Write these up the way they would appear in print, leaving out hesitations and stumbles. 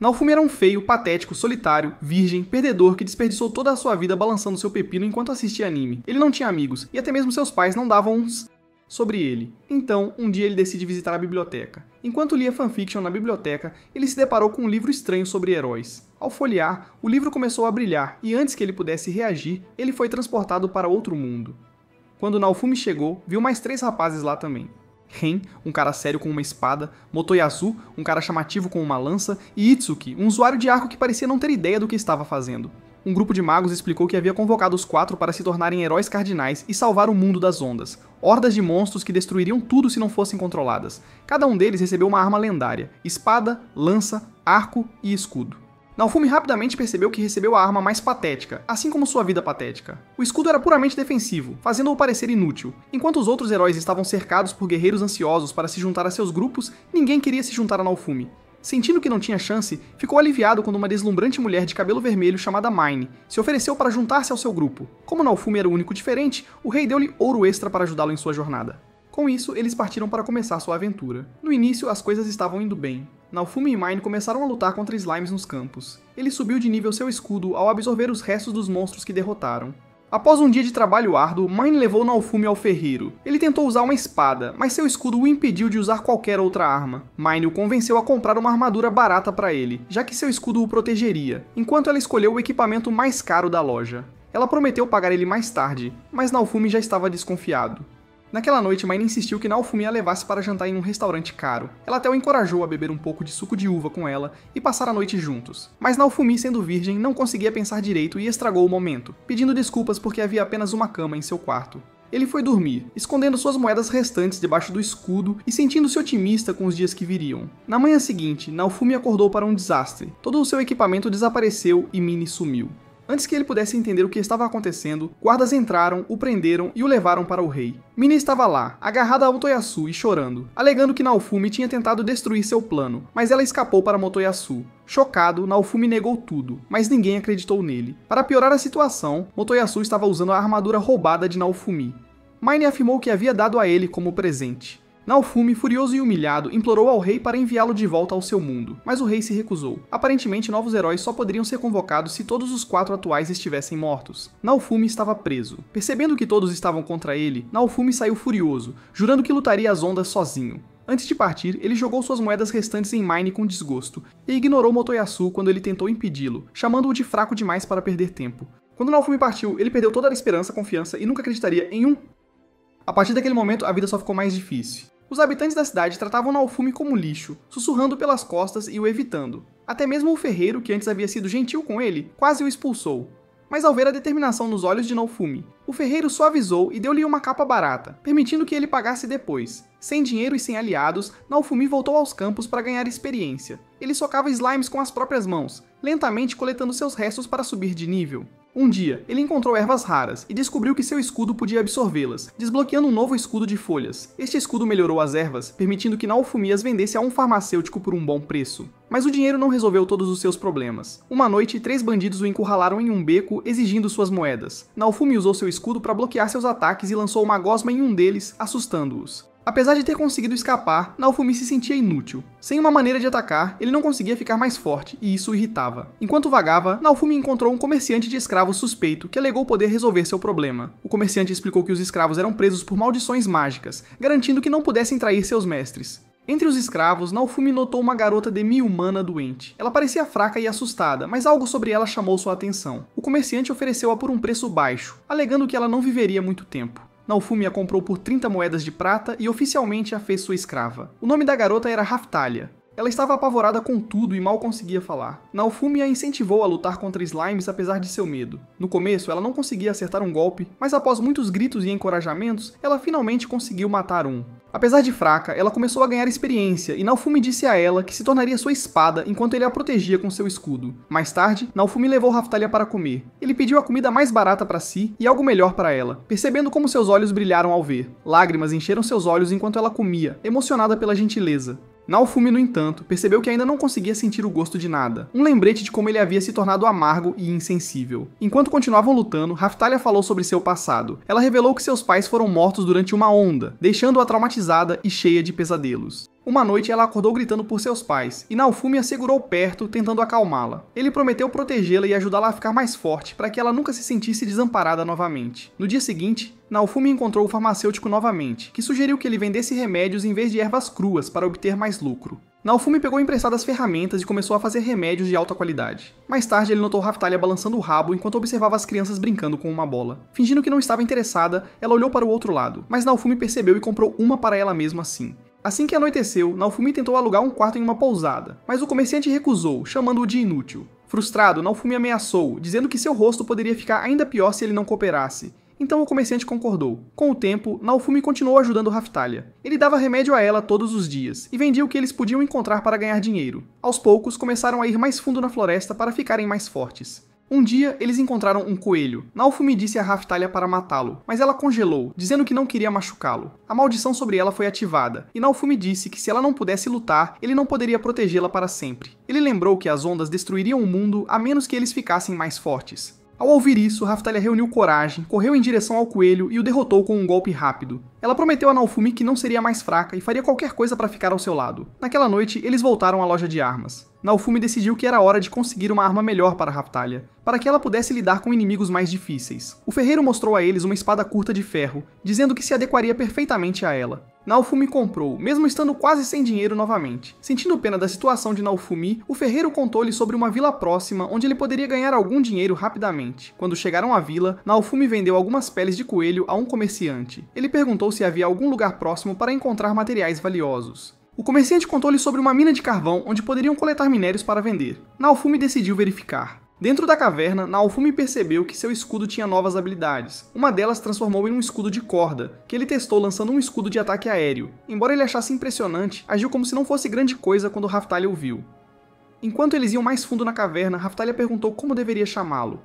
Naofumi era um feio, patético, solitário, virgem, perdedor que desperdiçou toda a sua vida balançando seu pepino enquanto assistia anime. Ele não tinha amigos, e até mesmo seus pais não davam uns sobre ele. Então, um dia ele decide visitar a biblioteca. Enquanto lia fanfiction na biblioteca, ele se deparou com um livro estranho sobre heróis. Ao folhear, o livro começou a brilhar, e antes que ele pudesse reagir, ele foi transportado para outro mundo. Quando Naofumi chegou, viu mais 3 rapazes lá também. Ren, um cara sério com uma espada, Motoyasu, um cara chamativo com uma lança, e Itsuki, um usuário de arco que parecia não ter ideia do que estava fazendo. Um grupo de magos explicou que havia convocado os 4 para se tornarem heróis cardinais e salvar o mundo das ondas, hordas de monstros que destruiriam tudo se não fossem controladas. Cada um deles recebeu uma arma lendária, espada, lança, arco e escudo. Naofumi rapidamente percebeu que recebeu a arma mais patética, assim como sua vida patética. O escudo era puramente defensivo, fazendo-o parecer inútil. Enquanto os outros heróis estavam cercados por guerreiros ansiosos para se juntar a seus grupos, ninguém queria se juntar a Naofumi. Sentindo que não tinha chance, ficou aliviado quando uma deslumbrante mulher de cabelo vermelho chamada Mine se ofereceu para juntar-se ao seu grupo. Como Naofumi era o único diferente, o rei deu-lhe ouro extra para ajudá-lo em sua jornada. Com isso, eles partiram para começar sua aventura. No início, as coisas estavam indo bem. Naofumi e Mine começaram a lutar contra slimes nos campos. Ele subiu de nível seu escudo ao absorver os restos dos monstros que derrotaram. Após um dia de trabalho árduo, Mine levou Naofumi ao ferreiro. Ele tentou usar uma espada, mas seu escudo o impediu de usar qualquer outra arma. Mine o convenceu a comprar uma armadura barata para ele, já que seu escudo o protegeria, enquanto ela escolheu o equipamento mais caro da loja. Ela prometeu pagar ele mais tarde, mas Naofumi já estava desconfiado. Naquela noite, Mine insistiu que Naofumi a levasse para jantar em um restaurante caro. Ela até o encorajou a beber um pouco de suco de uva com ela e passar a noite juntos. Mas Naofumi, sendo virgem, não conseguia pensar direito e estragou o momento, pedindo desculpas porque havia apenas uma cama em seu quarto. Ele foi dormir, escondendo suas moedas restantes debaixo do escudo e sentindo-se otimista com os dias que viriam. Na manhã seguinte, Naofumi acordou para um desastre. Todo o seu equipamento desapareceu e Mine sumiu. Antes que ele pudesse entender o que estava acontecendo, guardas entraram, o prenderam e o levaram para o rei. Mine estava lá, agarrada a Motoyasu e chorando, alegando que Naofumi tinha tentado destruir seu plano, mas ela escapou para Motoyasu. Chocado, Naofumi negou tudo, mas ninguém acreditou nele. Para piorar a situação, Motoyasu estava usando a armadura roubada de Naofumi. Mine afirmou que havia dado a ele como presente. Naofumi, furioso e humilhado, implorou ao rei para enviá-lo de volta ao seu mundo, mas o rei se recusou. Aparentemente, novos heróis só poderiam ser convocados se todos os 4 atuais estivessem mortos. Naofumi estava preso. Percebendo que todos estavam contra ele, Naofumi saiu furioso, jurando que lutaria as ondas sozinho. Antes de partir, ele jogou suas moedas restantes em Mine com desgosto, e ignorou Motoyasu quando ele tentou impedi-lo, chamando-o de fraco demais para perder tempo. Quando Naofumi partiu, ele perdeu toda a esperança, confiança e nunca acreditaria em um... A partir daquele momento, a vida só ficou mais difícil. Os habitantes da cidade tratavam Naofumi como lixo, sussurrando pelas costas e o evitando. Até mesmo o ferreiro, que antes havia sido gentil com ele, quase o expulsou. Mas ao ver a determinação nos olhos de Naofumi, o ferreiro suavizou e deu-lhe uma capa barata, permitindo que ele pagasse depois. Sem dinheiro e sem aliados, Naofumi voltou aos campos para ganhar experiência. Ele socava slimes com as próprias mãos, lentamente coletando seus restos para subir de nível. Um dia, ele encontrou ervas raras e descobriu que seu escudo podia absorvê-las, desbloqueando um novo escudo de folhas. Este escudo melhorou as ervas, permitindo que Naofumi as vendesse a um farmacêutico por um bom preço. Mas o dinheiro não resolveu todos os seus problemas. Uma noite, 3 bandidos o encurralaram em um beco, exigindo suas moedas. Naofumi usou seu escudo para bloquear seus ataques e lançou uma gosma em um deles, assustando-os. Apesar de ter conseguido escapar, Naofumi se sentia inútil. Sem uma maneira de atacar, ele não conseguia ficar mais forte, e isso o irritava. Enquanto vagava, Naofumi encontrou um comerciante de escravos suspeito, que alegou poder resolver seu problema. O comerciante explicou que os escravos eram presos por maldições mágicas, garantindo que não pudessem trair seus mestres. Entre os escravos, Naofumi notou uma garota demi-humana doente. Ela parecia fraca e assustada, mas algo sobre ela chamou sua atenção. O comerciante ofereceu-a por um preço baixo, alegando que ela não viveria muito tempo. Naofumi a comprou por 30 moedas de prata e oficialmente a fez sua escrava. O nome da garota era Raftalia. Ela estava apavorada com tudo e mal conseguia falar. Naofumi a incentivou a lutar contra slimes apesar de seu medo. No começo, ela não conseguia acertar um golpe, mas após muitos gritos e encorajamentos, ela finalmente conseguiu matar um. Apesar de fraca, ela começou a ganhar experiência e Naofumi disse a ela que se tornaria sua espada enquanto ele a protegia com seu escudo. Mais tarde, Naofumi levou Raftalia para comer. Ele pediu a comida mais barata para si e algo melhor para ela, percebendo como seus olhos brilharam ao ver. Lágrimas encheram seus olhos enquanto ela comia, emocionada pela gentileza. Naofumi, no entanto, percebeu que ainda não conseguia sentir o gosto de nada, um lembrete de como ele havia se tornado amargo e insensível. Enquanto continuavam lutando, Raftalia falou sobre seu passado. Ela revelou que seus pais foram mortos durante uma onda, deixando-a traumatizada e cheia de pesadelos. Uma noite ela acordou gritando por seus pais, e Naofumi a segurou perto, tentando acalmá-la. Ele prometeu protegê-la e ajudá-la a ficar mais forte, para que ela nunca se sentisse desamparada novamente. No dia seguinte, Naofumi encontrou o farmacêutico novamente, que sugeriu que ele vendesse remédios em vez de ervas cruas para obter mais lucro. Naofumi pegou emprestadas ferramentas e começou a fazer remédios de alta qualidade. Mais tarde ele notou Raftalia balançando o rabo enquanto observava as crianças brincando com uma bola. Fingindo que não estava interessada, ela olhou para o outro lado, mas Naofumi percebeu e comprou uma para ela mesma assim. Assim que anoiteceu, Naofumi tentou alugar um quarto em uma pousada, mas o comerciante recusou, chamando-o de inútil. Frustrado, Naofumi ameaçou, dizendo que seu rosto poderia ficar ainda pior se ele não cooperasse. Então o comerciante concordou. Com o tempo, Naofumi continuou ajudando Raftalia. Ele dava remédio a ela todos os dias, e vendia o que eles podiam encontrar para ganhar dinheiro. Aos poucos, começaram a ir mais fundo na floresta para ficarem mais fortes. Um dia, eles encontraram um coelho. Naofumi disse a Raftalia para matá-lo, mas ela congelou, dizendo que não queria machucá-lo. A maldição sobre ela foi ativada, e Naofumi disse que se ela não pudesse lutar, ele não poderia protegê-la para sempre. Ele lembrou que as ondas destruiriam o mundo a menos que eles ficassem mais fortes. Ao ouvir isso, Raftalia reuniu coragem, correu em direção ao coelho e o derrotou com um golpe rápido. Ela prometeu a Naofumi que não seria mais fraca e faria qualquer coisa para ficar ao seu lado. Naquela noite, eles voltaram à loja de armas. Naofumi decidiu que era hora de conseguir uma arma melhor para Raftalia, para que ela pudesse lidar com inimigos mais difíceis. O ferreiro mostrou a eles uma espada curta de ferro, dizendo que se adequaria perfeitamente a ela. Naofumi comprou, mesmo estando quase sem dinheiro novamente. Sentindo pena da situação de Naofumi, o ferreiro contou-lhe sobre uma vila próxima onde ele poderia ganhar algum dinheiro rapidamente. Quando chegaram à vila, Naofumi vendeu algumas peles de coelho a um comerciante. Ele perguntou se havia algum lugar próximo para encontrar materiais valiosos. O comerciante contou-lhe sobre uma mina de carvão onde poderiam coletar minérios para vender. Naofumi decidiu verificar. Dentro da caverna, Naofumi percebeu que seu escudo tinha novas habilidades. Uma delas transformou em um escudo de corda, que ele testou lançando um escudo de ataque aéreo. Embora ele achasse impressionante, agiu como se não fosse grande coisa quando Raftalia o viu. Enquanto eles iam mais fundo na caverna, Raftalia perguntou como deveria chamá-lo.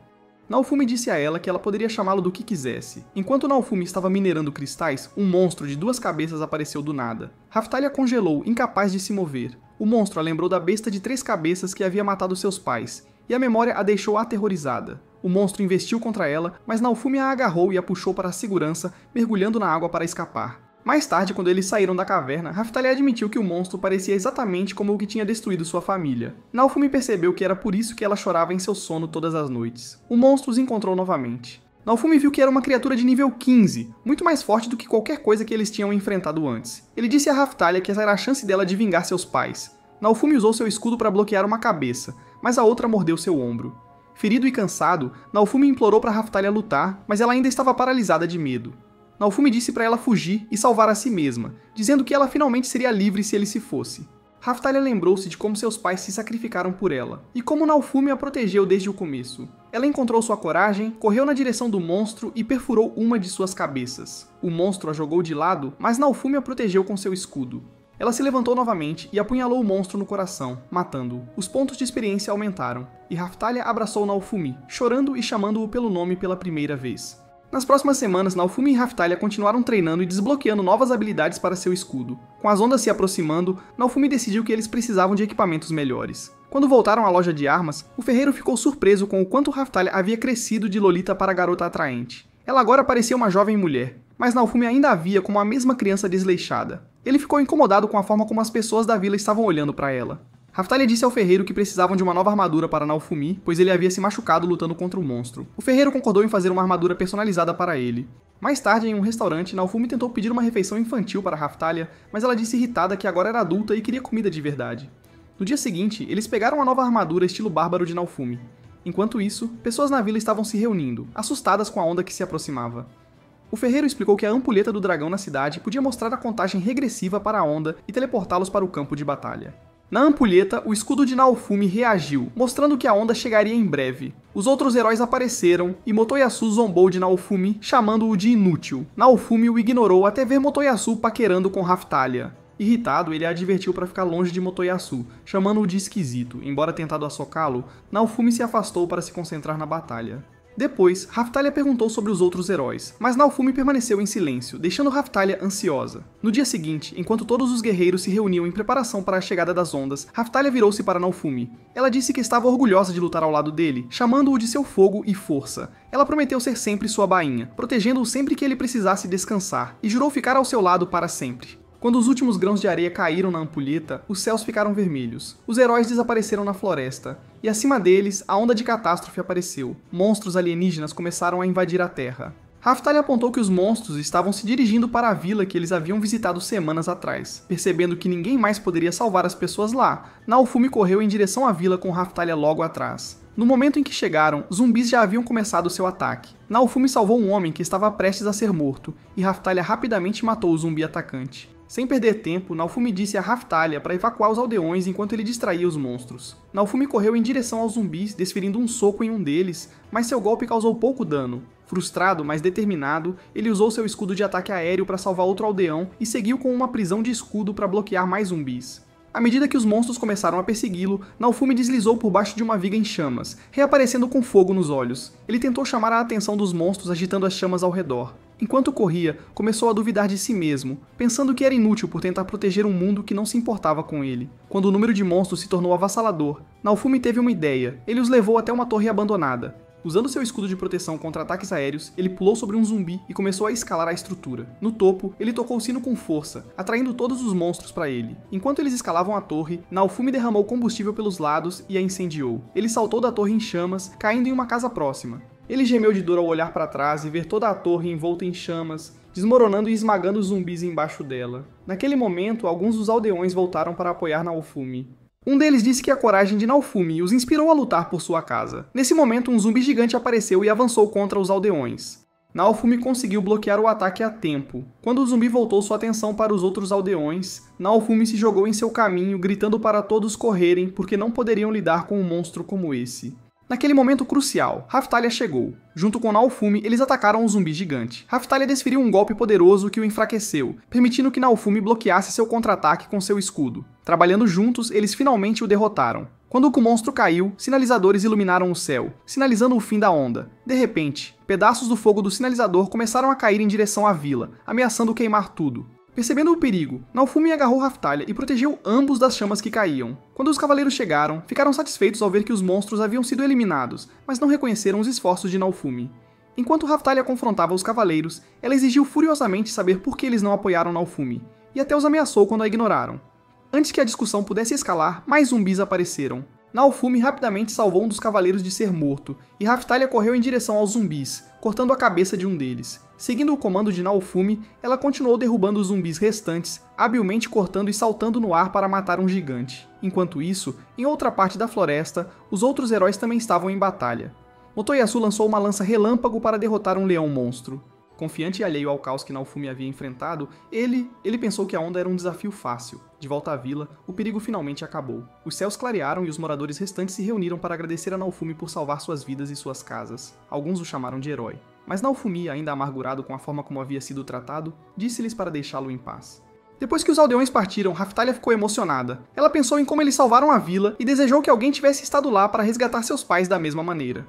Naofumi disse a ela que ela poderia chamá-lo do que quisesse. Enquanto Naofumi estava minerando cristais, um monstro de 2 cabeças apareceu do nada. Raftalia congelou, incapaz de se mover. O monstro a lembrou da besta de 3 cabeças que havia matado seus pais, e a memória a deixou aterrorizada. O monstro investiu contra ela, mas Naofumi a agarrou e a puxou para a segurança, mergulhando na água para escapar. Mais tarde, quando eles saíram da caverna, Raftalia admitiu que o monstro parecia exatamente como o que tinha destruído sua família. Naofumi percebeu que era por isso que ela chorava em seu sono todas as noites. O monstro os encontrou novamente. Naofumi viu que era uma criatura de nível 15, muito mais forte do que qualquer coisa que eles tinham enfrentado antes. Ele disse a Raftalia que essa era a chance dela de vingar seus pais. Naofumi usou seu escudo para bloquear uma cabeça, mas a outra mordeu seu ombro. Ferido e cansado, Naofumi implorou para Raftalia lutar, mas ela ainda estava paralisada de medo. Naofumi disse para ela fugir e salvar a si mesma, dizendo que ela finalmente seria livre se ele se fosse. Raftalia lembrou-se de como seus pais se sacrificaram por ela, e como Naofumi a protegeu desde o começo. Ela encontrou sua coragem, correu na direção do monstro e perfurou uma de suas cabeças. O monstro a jogou de lado, mas Naofumi a protegeu com seu escudo. Ela se levantou novamente e apunhalou o monstro no coração, matando-o. Os pontos de experiência aumentaram, e Raftalia abraçou Naofumi, chorando e chamando-o pelo nome pela primeira vez. Nas próximas semanas, Naofumi e Raftalia continuaram treinando e desbloqueando novas habilidades para seu escudo. Com as ondas se aproximando, Naofumi decidiu que eles precisavam de equipamentos melhores. Quando voltaram à loja de armas, o ferreiro ficou surpreso com o quanto Raftalia havia crescido de Lolita para garota atraente. Ela agora parecia uma jovem mulher, mas Naofumi ainda a via como a mesma criança desleixada. Ele ficou incomodado com a forma como as pessoas da vila estavam olhando para ela. Raftalia disse ao ferreiro que precisavam de uma nova armadura para Naofumi, pois ele havia se machucado lutando contra o monstro. O ferreiro concordou em fazer uma armadura personalizada para ele. Mais tarde, em um restaurante, Naofumi tentou pedir uma refeição infantil para Raftalia, mas ela disse irritada que agora era adulta e queria comida de verdade. No dia seguinte, eles pegaram a nova armadura estilo bárbaro de Naofumi. Enquanto isso, pessoas na vila estavam se reunindo, assustadas com a onda que se aproximava. O ferreiro explicou que a ampulheta do dragão na cidade podia mostrar a contagem regressiva para a onda e teleportá-los para o campo de batalha. Na ampulheta, o escudo de Naofumi reagiu, mostrando que a onda chegaria em breve. Os outros heróis apareceram e Motoyasu zombou de Naofumi, chamando-o de inútil. Naofumi o ignorou até ver Motoyasu paquerando com Raftalia. Irritado, ele a advertiu para ficar longe de Motoyasu, chamando-o de esquisito. Embora tentado assocá-lo, Naofumi se afastou para se concentrar na batalha. Depois, Raftalia perguntou sobre os outros heróis, mas Naofumi permaneceu em silêncio, deixando Raftalia ansiosa. No dia seguinte, enquanto todos os guerreiros se reuniam em preparação para a chegada das ondas, Raftalia virou-se para Naofumi. Ela disse que estava orgulhosa de lutar ao lado dele, chamando-o de seu fogo e força. Ela prometeu ser sempre sua bainha, protegendo-o sempre que ele precisasse descansar, e jurou ficar ao seu lado para sempre. Quando os últimos grãos de areia caíram na ampulheta, os céus ficaram vermelhos. Os heróis desapareceram na floresta, e acima deles, a onda de catástrofe apareceu. Monstros alienígenas começaram a invadir a Terra. Raphtalia apontou que os monstros estavam se dirigindo para a vila que eles haviam visitado semanas atrás. Percebendo que ninguém mais poderia salvar as pessoas lá, Naofumi correu em direção à vila com Raphtalia logo atrás. No momento em que chegaram, zumbis já haviam começado seu ataque. Naofumi salvou um homem que estava prestes a ser morto, e Raphtalia rapidamente matou o zumbi atacante. Sem perder tempo, Naofumi disse a Raphtalia para evacuar os aldeões enquanto ele distraía os monstros. Naofumi correu em direção aos zumbis, desferindo um soco em um deles, mas seu golpe causou pouco dano. Frustrado, mas determinado, ele usou seu escudo de ataque aéreo para salvar outro aldeão e seguiu com uma prisão de escudo para bloquear mais zumbis. À medida que os monstros começaram a persegui-lo, Naofumi deslizou por baixo de uma viga em chamas, reaparecendo com fogo nos olhos. Ele tentou chamar a atenção dos monstros agitando as chamas ao redor. Enquanto corria, começou a duvidar de si mesmo, pensando que era inútil por tentar proteger um mundo que não se importava com ele. Quando o número de monstros se tornou avassalador, Naofumi teve uma ideia. Ele os levou até uma torre abandonada. Usando seu escudo de proteção contra ataques aéreos, ele pulou sobre um zumbi e começou a escalar a estrutura. No topo, ele tocou o sino com força, atraindo todos os monstros para ele. Enquanto eles escalavam a torre, Naofumi derramou combustível pelos lados e a incendiou. Ele saltou da torre em chamas, caindo em uma casa próxima. Ele gemeu de dor ao olhar para trás e ver toda a torre envolta em chamas, desmoronando e esmagando os zumbis embaixo dela. Naquele momento, alguns dos aldeões voltaram para apoiar Naofumi. Um deles disse que a coragem de Naofumi os inspirou a lutar por sua casa. Nesse momento, um zumbi gigante apareceu e avançou contra os aldeões. Naofumi conseguiu bloquear o ataque a tempo. Quando o zumbi voltou sua atenção para os outros aldeões, Naofumi se jogou em seu caminho, gritando para todos correrem porque não poderiam lidar com um monstro como esse. Naquele momento crucial, Raphtalia chegou. Junto com Naofumi, eles atacaram o zumbi gigante. Raphtalia desferiu um golpe poderoso que o enfraqueceu, permitindo que Naofumi bloqueasse seu contra-ataque com seu escudo. Trabalhando juntos, eles finalmente o derrotaram. Quando o monstro caiu, sinalizadores iluminaram o céu, sinalizando o fim da onda. De repente, pedaços do fogo do sinalizador começaram a cair em direção à vila, ameaçando queimar tudo. Percebendo o perigo, Naofumi agarrou Raphtalia e protegeu ambos das chamas que caíam. Quando os cavaleiros chegaram, ficaram satisfeitos ao ver que os monstros haviam sido eliminados, mas não reconheceram os esforços de Naofumi. Enquanto Raphtalia confrontava os cavaleiros, ela exigiu furiosamente saber por que eles não apoiaram Naofumi, e até os ameaçou quando a ignoraram. Antes que a discussão pudesse escalar, mais zumbis apareceram. Naofumi rapidamente salvou um dos cavaleiros de ser morto, e Raphtalia correu em direção aos zumbis, cortando a cabeça de um deles. Seguindo o comando de Naofumi, ela continuou derrubando os zumbis restantes, habilmente cortando e saltando no ar para matar um gigante. Enquanto isso, em outra parte da floresta, os outros heróis também estavam em batalha. Motoyasu lançou uma lança relâmpago para derrotar um leão monstro. Confiante e alheio ao caos que Naofumi havia enfrentado, ele pensou que a onda era um desafio fácil. De volta à vila, o perigo finalmente acabou. Os céus clarearam e os moradores restantes se reuniram para agradecer a Naofumi por salvar suas vidas e suas casas. Alguns o chamaram de herói. Mas Naofumi, ainda amargurado com a forma como havia sido tratado, disse-lhes para deixá-lo em paz. Depois que os aldeões partiram, Raphtalia ficou emocionada. Ela pensou em como eles salvaram a vila e desejou que alguém tivesse estado lá para resgatar seus pais da mesma maneira.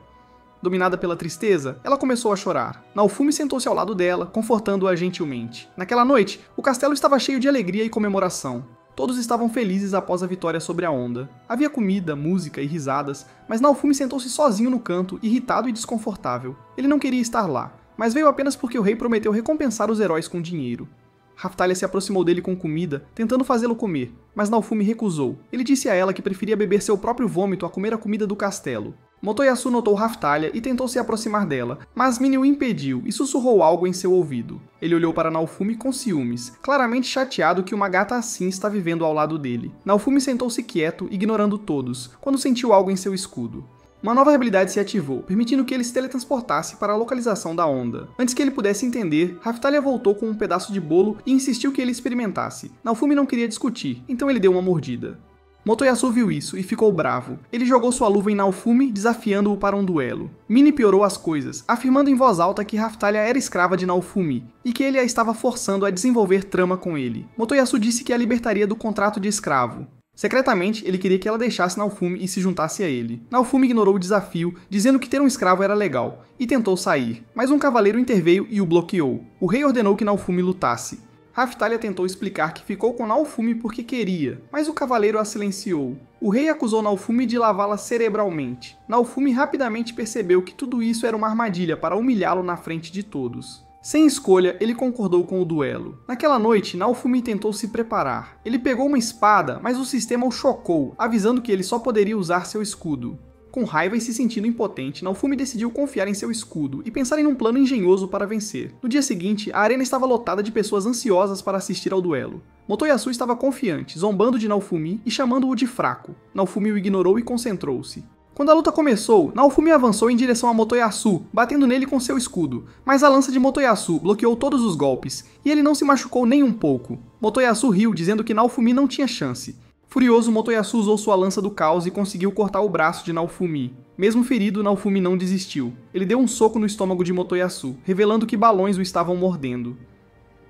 Dominada pela tristeza, ela começou a chorar. Naofumi sentou-se ao lado dela, confortando-a gentilmente. Naquela noite, o castelo estava cheio de alegria e comemoração. Todos estavam felizes após a vitória sobre a onda. Havia comida, música e risadas, mas Naofumi sentou-se sozinho no canto, irritado e desconfortável. Ele não queria estar lá, mas veio apenas porque o rei prometeu recompensar os heróis com dinheiro. Raphtalia se aproximou dele com comida, tentando fazê-lo comer, mas Naofumi recusou. Ele disse a ela que preferia beber seu próprio vômito a comer a comida do castelo. Motoyasu notou Raphtalia e tentou se aproximar dela, mas Mini o impediu e sussurrou algo em seu ouvido. Ele olhou para Naofumi com ciúmes, claramente chateado que uma gata assim está vivendo ao lado dele. Naofumi sentou-se quieto, ignorando todos, quando sentiu algo em seu escudo. Uma nova habilidade se ativou, permitindo que ele se teletransportasse para a localização da onda. Antes que ele pudesse entender, Raphtalia voltou com um pedaço de bolo e insistiu que ele experimentasse. Naofumi não queria discutir, então ele deu uma mordida. Motoyasu viu isso e ficou bravo. Ele jogou sua luva em Naofumi, desafiando-o para um duelo. Mini piorou as coisas, afirmando em voz alta que Raphtalia era escrava de Naofumi e que ele a estava forçando a desenvolver trama com ele. Motoyasu disse que a libertaria do contrato de escravo. Secretamente, ele queria que ela deixasse Naofumi e se juntasse a ele. Naofumi ignorou o desafio, dizendo que ter um escravo era legal, e tentou sair, mas um cavaleiro interveio e o bloqueou. O rei ordenou que Naofumi lutasse. Raphtalia tentou explicar que ficou com Naofumi porque queria, mas o cavaleiro a silenciou. O rei acusou Naofumi de lavá-la cerebralmente. Naofumi rapidamente percebeu que tudo isso era uma armadilha para humilhá-lo na frente de todos. Sem escolha, ele concordou com o duelo. Naquela noite, Naofumi tentou se preparar. Ele pegou uma espada, mas o sistema o chocou, avisando que ele só poderia usar seu escudo. Com raiva e se sentindo impotente, Naofumi decidiu confiar em seu escudo e pensar em um plano engenhoso para vencer. No dia seguinte, a arena estava lotada de pessoas ansiosas para assistir ao duelo. Motoyasu estava confiante, zombando de Naofumi e chamando-o de fraco. Naofumi o ignorou e concentrou-se. Quando a luta começou, Naofumi avançou em direção a Motoyasu, batendo nele com seu escudo, mas a lança de Motoyasu bloqueou todos os golpes, e ele não se machucou nem um pouco. Motoyasu riu, dizendo que Naofumi não tinha chance. Furioso, Motoyasu usou sua lança do caos e conseguiu cortar o braço de Naofumi. Mesmo ferido, Naofumi não desistiu. Ele deu um soco no estômago de Motoyasu, revelando que balões o estavam mordendo.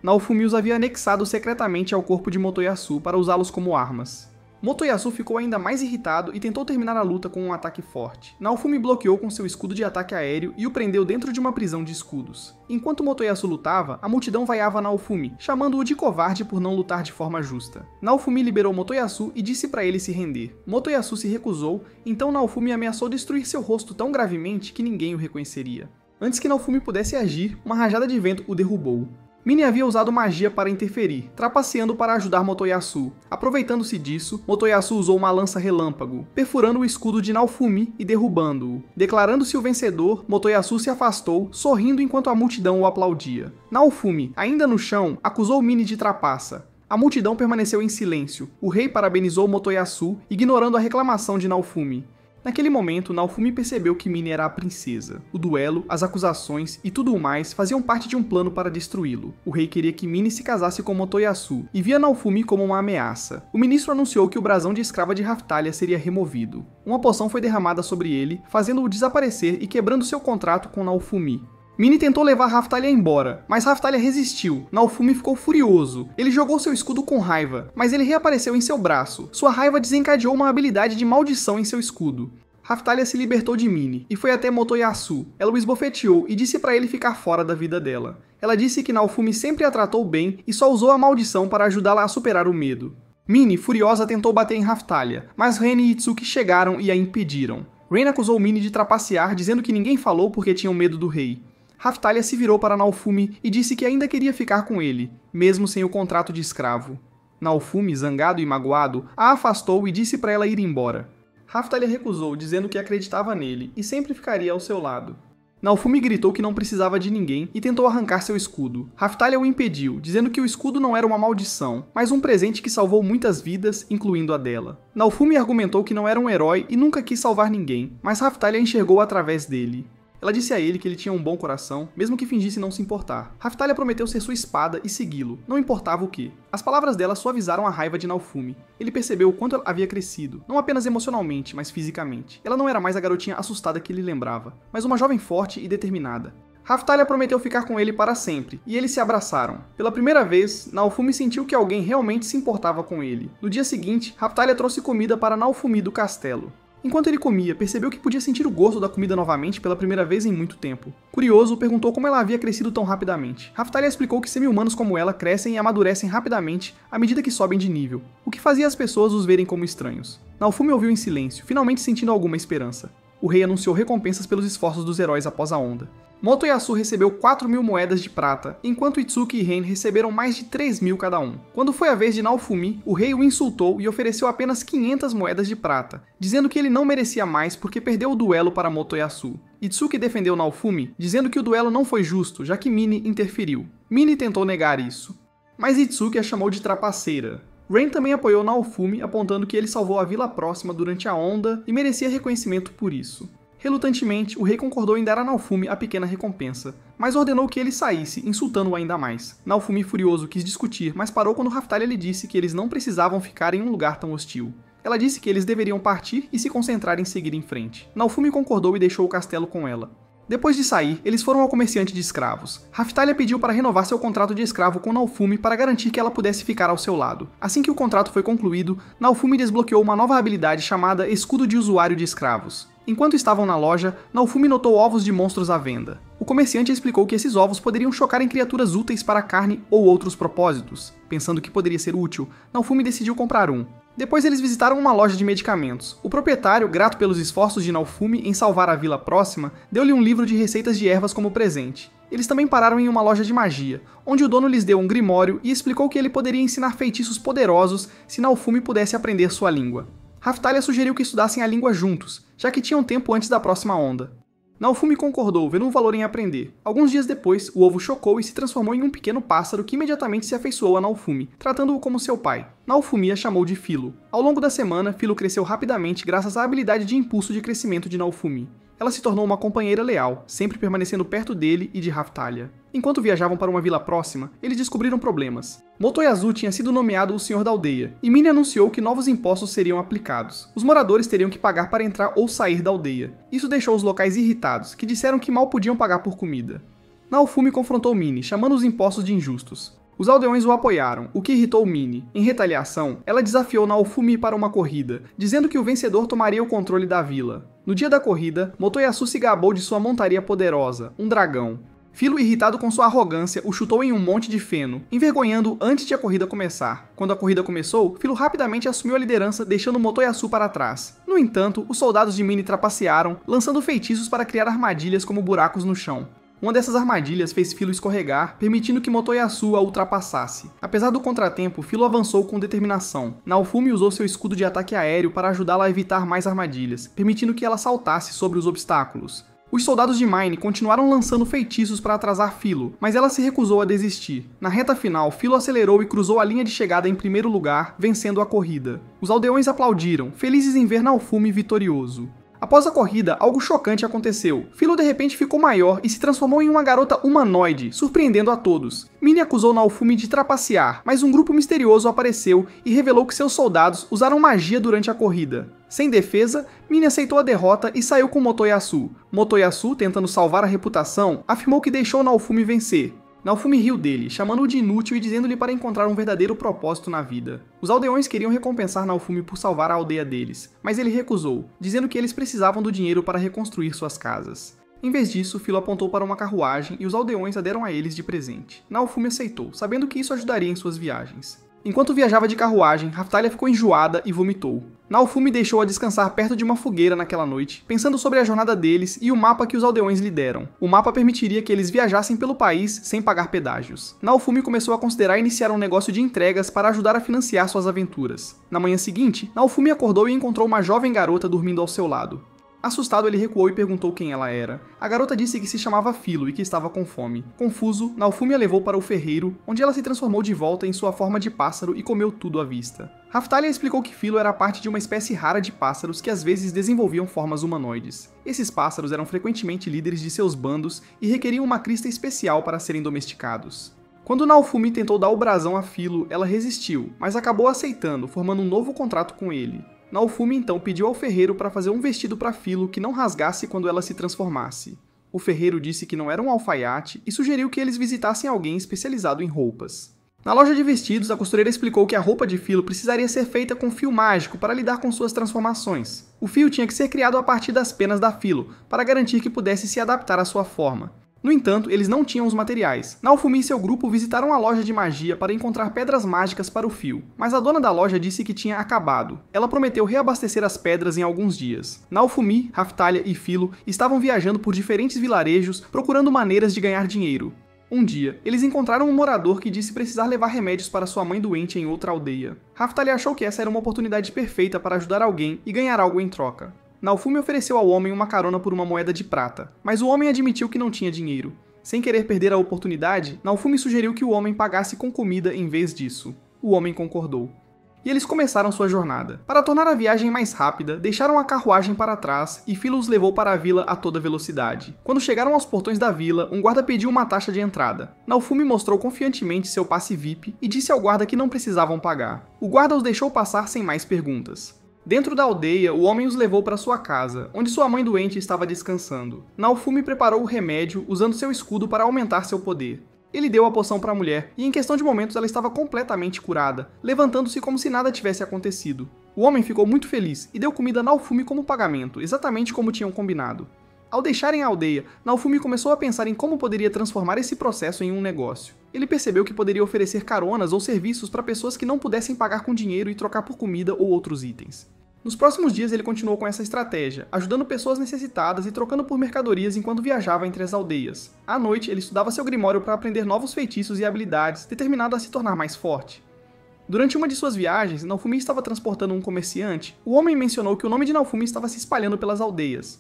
Naofumi os havia anexado secretamente ao corpo de Motoyasu para usá-los como armas. Motoyasu ficou ainda mais irritado e tentou terminar a luta com um ataque forte. Naofumi bloqueou com seu escudo de ataque aéreo e o prendeu dentro de uma prisão de escudos. Enquanto Motoyasu lutava, a multidão vaiava Naofumi, chamando-o de covarde por não lutar de forma justa. Naofumi liberou Motoyasu e disse para ele se render. Motoyasu se recusou, então Naofumi ameaçou destruir seu rosto tão gravemente que ninguém o reconheceria. Antes que Naofumi pudesse agir, uma rajada de vento o derrubou. Mini havia usado magia para interferir, trapaceando para ajudar Motoyasu. Aproveitando-se disso, Motoyasu usou uma lança relâmpago, perfurando o escudo de Naofumi e derrubando-o. Declarando-se o vencedor, Motoyasu se afastou, sorrindo enquanto a multidão o aplaudia. Naofumi, ainda no chão, acusou Mini de trapaça. A multidão permaneceu em silêncio. O rei parabenizou Motoyasu, ignorando a reclamação de Naofumi. Naquele momento, Naofumi percebeu que Mini era a princesa. O duelo, as acusações e tudo o mais faziam parte de um plano para destruí-lo. O rei queria que Mini se casasse com Motoyasu e via Naofumi como uma ameaça. O ministro anunciou que o brasão de escrava de Raphtalia seria removido. Uma poção foi derramada sobre ele, fazendo-o desaparecer e quebrando seu contrato com Naofumi. Mini tentou levar Raphtalia embora, mas Raphtalia resistiu. Naofumi ficou furioso. Ele jogou seu escudo com raiva, mas ele reapareceu em seu braço. Sua raiva desencadeou uma habilidade de maldição em seu escudo. Raphtalia se libertou de Mini e foi até Motoyasu. Ela o esbofeteou e disse para ele ficar fora da vida dela. Ela disse que Naofumi sempre a tratou bem e só usou a maldição para ajudá-la a superar o medo. Mini, furiosa, tentou bater em Raphtalia, mas Ren e Itsuki chegaram e a impediram. Ren acusou Mini de trapacear, dizendo que ninguém falou porque tinham medo do rei. Raphtalia se virou para Naofumi e disse que ainda queria ficar com ele, mesmo sem o contrato de escravo. Naofumi, zangado e magoado, a afastou e disse para ela ir embora. Raphtalia recusou, dizendo que acreditava nele e sempre ficaria ao seu lado. Naofumi gritou que não precisava de ninguém e tentou arrancar seu escudo. Raphtalia o impediu, dizendo que o escudo não era uma maldição, mas um presente que salvou muitas vidas, incluindo a dela. Naofumi argumentou que não era um herói e nunca quis salvar ninguém, mas Raphtalia enxergou através dele. Ela disse a ele que ele tinha um bom coração, mesmo que fingisse não se importar. Raphtalia prometeu ser sua espada e segui-lo, não importava o que. As palavras dela suavizaram a raiva de Naofumi. Ele percebeu o quanto ela havia crescido, não apenas emocionalmente, mas fisicamente. Ela não era mais a garotinha assustada que ele lembrava, mas uma jovem forte e determinada. Raphtalia prometeu ficar com ele para sempre, e eles se abraçaram. Pela primeira vez, Naofumi sentiu que alguém realmente se importava com ele. No dia seguinte, Raphtalia trouxe comida para Naofumi do castelo. Enquanto ele comia, percebeu que podia sentir o gosto da comida novamente pela primeira vez em muito tempo. Curioso, perguntou como ela havia crescido tão rapidamente. Raphtalia explicou que semi-humanos como ela crescem e amadurecem rapidamente à medida que sobem de nível, o que fazia as pessoas os verem como estranhos. Naofumi ouviu em silêncio, finalmente sentindo alguma esperança. O rei anunciou recompensas pelos esforços dos heróis após a onda. Motoyasu recebeu 4.000 moedas de prata, enquanto Itsuki e Ren receberam mais de 3.000 cada um. Quando foi a vez de Naofumi, o rei o insultou e ofereceu apenas 500 moedas de prata, dizendo que ele não merecia mais porque perdeu o duelo para Motoyasu. Itsuki defendeu Naofumi, dizendo que o duelo não foi justo, já que Mini interferiu. Mini tentou negar isso, mas Itsuki a chamou de trapaceira. Ren também apoiou Naofumi, apontando que ele salvou a vila próxima durante a onda e merecia reconhecimento por isso. Relutantemente, o rei concordou em dar a Naofumi a pequena recompensa, mas ordenou que ele saísse, insultando-o ainda mais. Naofumi, furioso, quis discutir, mas parou quando Raphtalia lhe disse que eles não precisavam ficar em um lugar tão hostil. Ela disse que eles deveriam partir e se concentrar em seguir em frente. Naofumi concordou e deixou o castelo com ela. Depois de sair, eles foram ao comerciante de escravos. Raphtalia pediu para renovar seu contrato de escravo com Naofumi para garantir que ela pudesse ficar ao seu lado. Assim que o contrato foi concluído, Naofumi desbloqueou uma nova habilidade chamada Escudo de Usuário de Escravos. Enquanto estavam na loja, Naofumi notou ovos de monstros à venda. O comerciante explicou que esses ovos poderiam chocar em criaturas úteis para carne ou outros propósitos. Pensando que poderia ser útil, Naofumi decidiu comprar um. Depois eles visitaram uma loja de medicamentos. O proprietário, grato pelos esforços de Naofumi em salvar a vila próxima, deu-lhe um livro de receitas de ervas como presente. Eles também pararam em uma loja de magia, onde o dono lhes deu um grimório e explicou que ele poderia ensinar feitiços poderosos se Naofumi pudesse aprender sua língua. Raftalia sugeriu que estudassem a língua juntos, já que tinham tempo antes da próxima onda. Naofumi concordou, vendo um valor em aprender. Alguns dias depois, o ovo chocou e se transformou em um pequeno pássaro que imediatamente se afeiçoou a Naofumi, tratando-o como seu pai. Naofumi a chamou de Filo. Ao longo da semana, Filo cresceu rapidamente graças à habilidade de impulso de crescimento de Naofumi. Ela se tornou uma companheira leal, sempre permanecendo perto dele e de Raftalia. Enquanto viajavam para uma vila próxima, eles descobriram problemas. Motoyasu tinha sido nomeado o senhor da aldeia, e Mine anunciou que novos impostos seriam aplicados. Os moradores teriam que pagar para entrar ou sair da aldeia. Isso deixou os locais irritados, que disseram que mal podiam pagar por comida. Naofumi confrontou Mine, chamando os impostos de injustos. Os aldeões o apoiaram, o que irritou Mine. Em retaliação, ela desafiou Naofumi para uma corrida, dizendo que o vencedor tomaria o controle da vila. No dia da corrida, Motoyasu se gabou de sua montaria poderosa, um dragão. Filo, irritado com sua arrogância, o chutou em um monte de feno, envergonhando-o antes de a corrida começar. Quando a corrida começou, Filo rapidamente assumiu a liderança, deixando Motoyasu para trás. No entanto, os soldados de Mine trapacearam, lançando feitiços para criar armadilhas como buracos no chão. Uma dessas armadilhas fez Filo escorregar, permitindo que Motoyasu a ultrapassasse. Apesar do contratempo, Filo avançou com determinação. Naofumi usou seu escudo de ataque aéreo para ajudá-la a evitar mais armadilhas, permitindo que ela saltasse sobre os obstáculos. Os soldados de Mine continuaram lançando feitiços para atrasar Filo, mas ela se recusou a desistir. Na reta final, Filo acelerou e cruzou a linha de chegada em primeiro lugar, vencendo a corrida. Os aldeões aplaudiram, felizes em ver Naofumi vitorioso. Após a corrida, algo chocante aconteceu. Filo de repente ficou maior e se transformou em uma garota humanoide, surpreendendo a todos. Mine acusou Naofumi de trapacear, mas um grupo misterioso apareceu e revelou que seus soldados usaram magia durante a corrida. Sem defesa, Mine aceitou a derrota e saiu com Motoyasu. Motoyasu, tentando salvar a reputação, afirmou que deixou Naofumi vencer. Naofumi riu dele, chamando-o de inútil e dizendo-lhe para encontrar um verdadeiro propósito na vida. Os aldeões queriam recompensar Naofumi por salvar a aldeia deles, mas ele recusou, dizendo que eles precisavam do dinheiro para reconstruir suas casas. Em vez disso, Filo apontou para uma carruagem e os aldeões a deram a eles de presente. Naofumi aceitou, sabendo que isso ajudaria em suas viagens. Enquanto viajava de carruagem, Raftalia ficou enjoada e vomitou. Naofumi deixou-a descansar perto de uma fogueira naquela noite, pensando sobre a jornada deles e o mapa que os aldeões lhe deram. O mapa permitiria que eles viajassem pelo país sem pagar pedágios. Naofumi começou a considerar iniciar um negócio de entregas para ajudar a financiar suas aventuras. Na manhã seguinte, Naofumi acordou e encontrou uma jovem garota dormindo ao seu lado. Assustado, ele recuou e perguntou quem ela era. A garota disse que se chamava Filo e que estava com fome. Confuso, Naofumi a levou para o ferreiro, onde ela se transformou de volta em sua forma de pássaro e comeu tudo à vista. Raftalia explicou que Filo era parte de uma espécie rara de pássaros que às vezes desenvolviam formas humanoides. Esses pássaros eram frequentemente líderes de seus bandos e requeriam uma crista especial para serem domesticados. Quando Naofumi tentou dar o brasão a Filo, ela resistiu, mas acabou aceitando, formando um novo contrato com ele. Naofumi então pediu ao ferreiro para fazer um vestido para Filo que não rasgasse quando ela se transformasse. O ferreiro disse que não era um alfaiate e sugeriu que eles visitassem alguém especializado em roupas. Na loja de vestidos, a costureira explicou que a roupa de Filo precisaria ser feita com fio mágico para lidar com suas transformações. O fio tinha que ser criado a partir das penas da Filo, para garantir que pudesse se adaptar à sua forma. No entanto, eles não tinham os materiais. Naofumi e seu grupo visitaram a loja de magia para encontrar pedras mágicas para o fio, mas a dona da loja disse que tinha acabado. Ela prometeu reabastecer as pedras em alguns dias. Naofumi, Raftalia e Filo estavam viajando por diferentes vilarejos procurando maneiras de ganhar dinheiro. Um dia, eles encontraram um morador que disse precisar levar remédios para sua mãe doente em outra aldeia. Raftalia achou que essa era uma oportunidade perfeita para ajudar alguém e ganhar algo em troca. Naofumi ofereceu ao homem uma carona por uma moeda de prata, mas o homem admitiu que não tinha dinheiro. Sem querer perder a oportunidade, Naofumi sugeriu que o homem pagasse com comida em vez disso. O homem concordou. E eles começaram sua jornada. Para tornar a viagem mais rápida, deixaram a carruagem para trás e Filo os levou para a vila a toda velocidade. Quando chegaram aos portões da vila, um guarda pediu uma taxa de entrada. Naofumi mostrou confiantemente seu passe VIP e disse ao guarda que não precisavam pagar. O guarda os deixou passar sem mais perguntas. Dentro da aldeia, o homem os levou para sua casa, onde sua mãe doente estava descansando. Naofumi preparou o remédio usando seu escudo para aumentar seu poder. Ele deu a poção para a mulher, e em questão de momentos ela estava completamente curada, levantando-se como se nada tivesse acontecido. O homem ficou muito feliz e deu comida a Naofumi como pagamento, exatamente como tinham combinado. Ao deixarem a aldeia, Naofumi começou a pensar em como poderia transformar esse processo em um negócio. Ele percebeu que poderia oferecer caronas ou serviços para pessoas que não pudessem pagar com dinheiro e trocar por comida ou outros itens. Nos próximos dias ele continuou com essa estratégia, ajudando pessoas necessitadas e trocando por mercadorias enquanto viajava entre as aldeias. À noite, ele estudava seu grimório para aprender novos feitiços e habilidades, determinado a se tornar mais forte. Durante uma de suas viagens, Naofumi estava transportando um comerciante. O homem mencionou que o nome de Naofumi estava se espalhando pelas aldeias.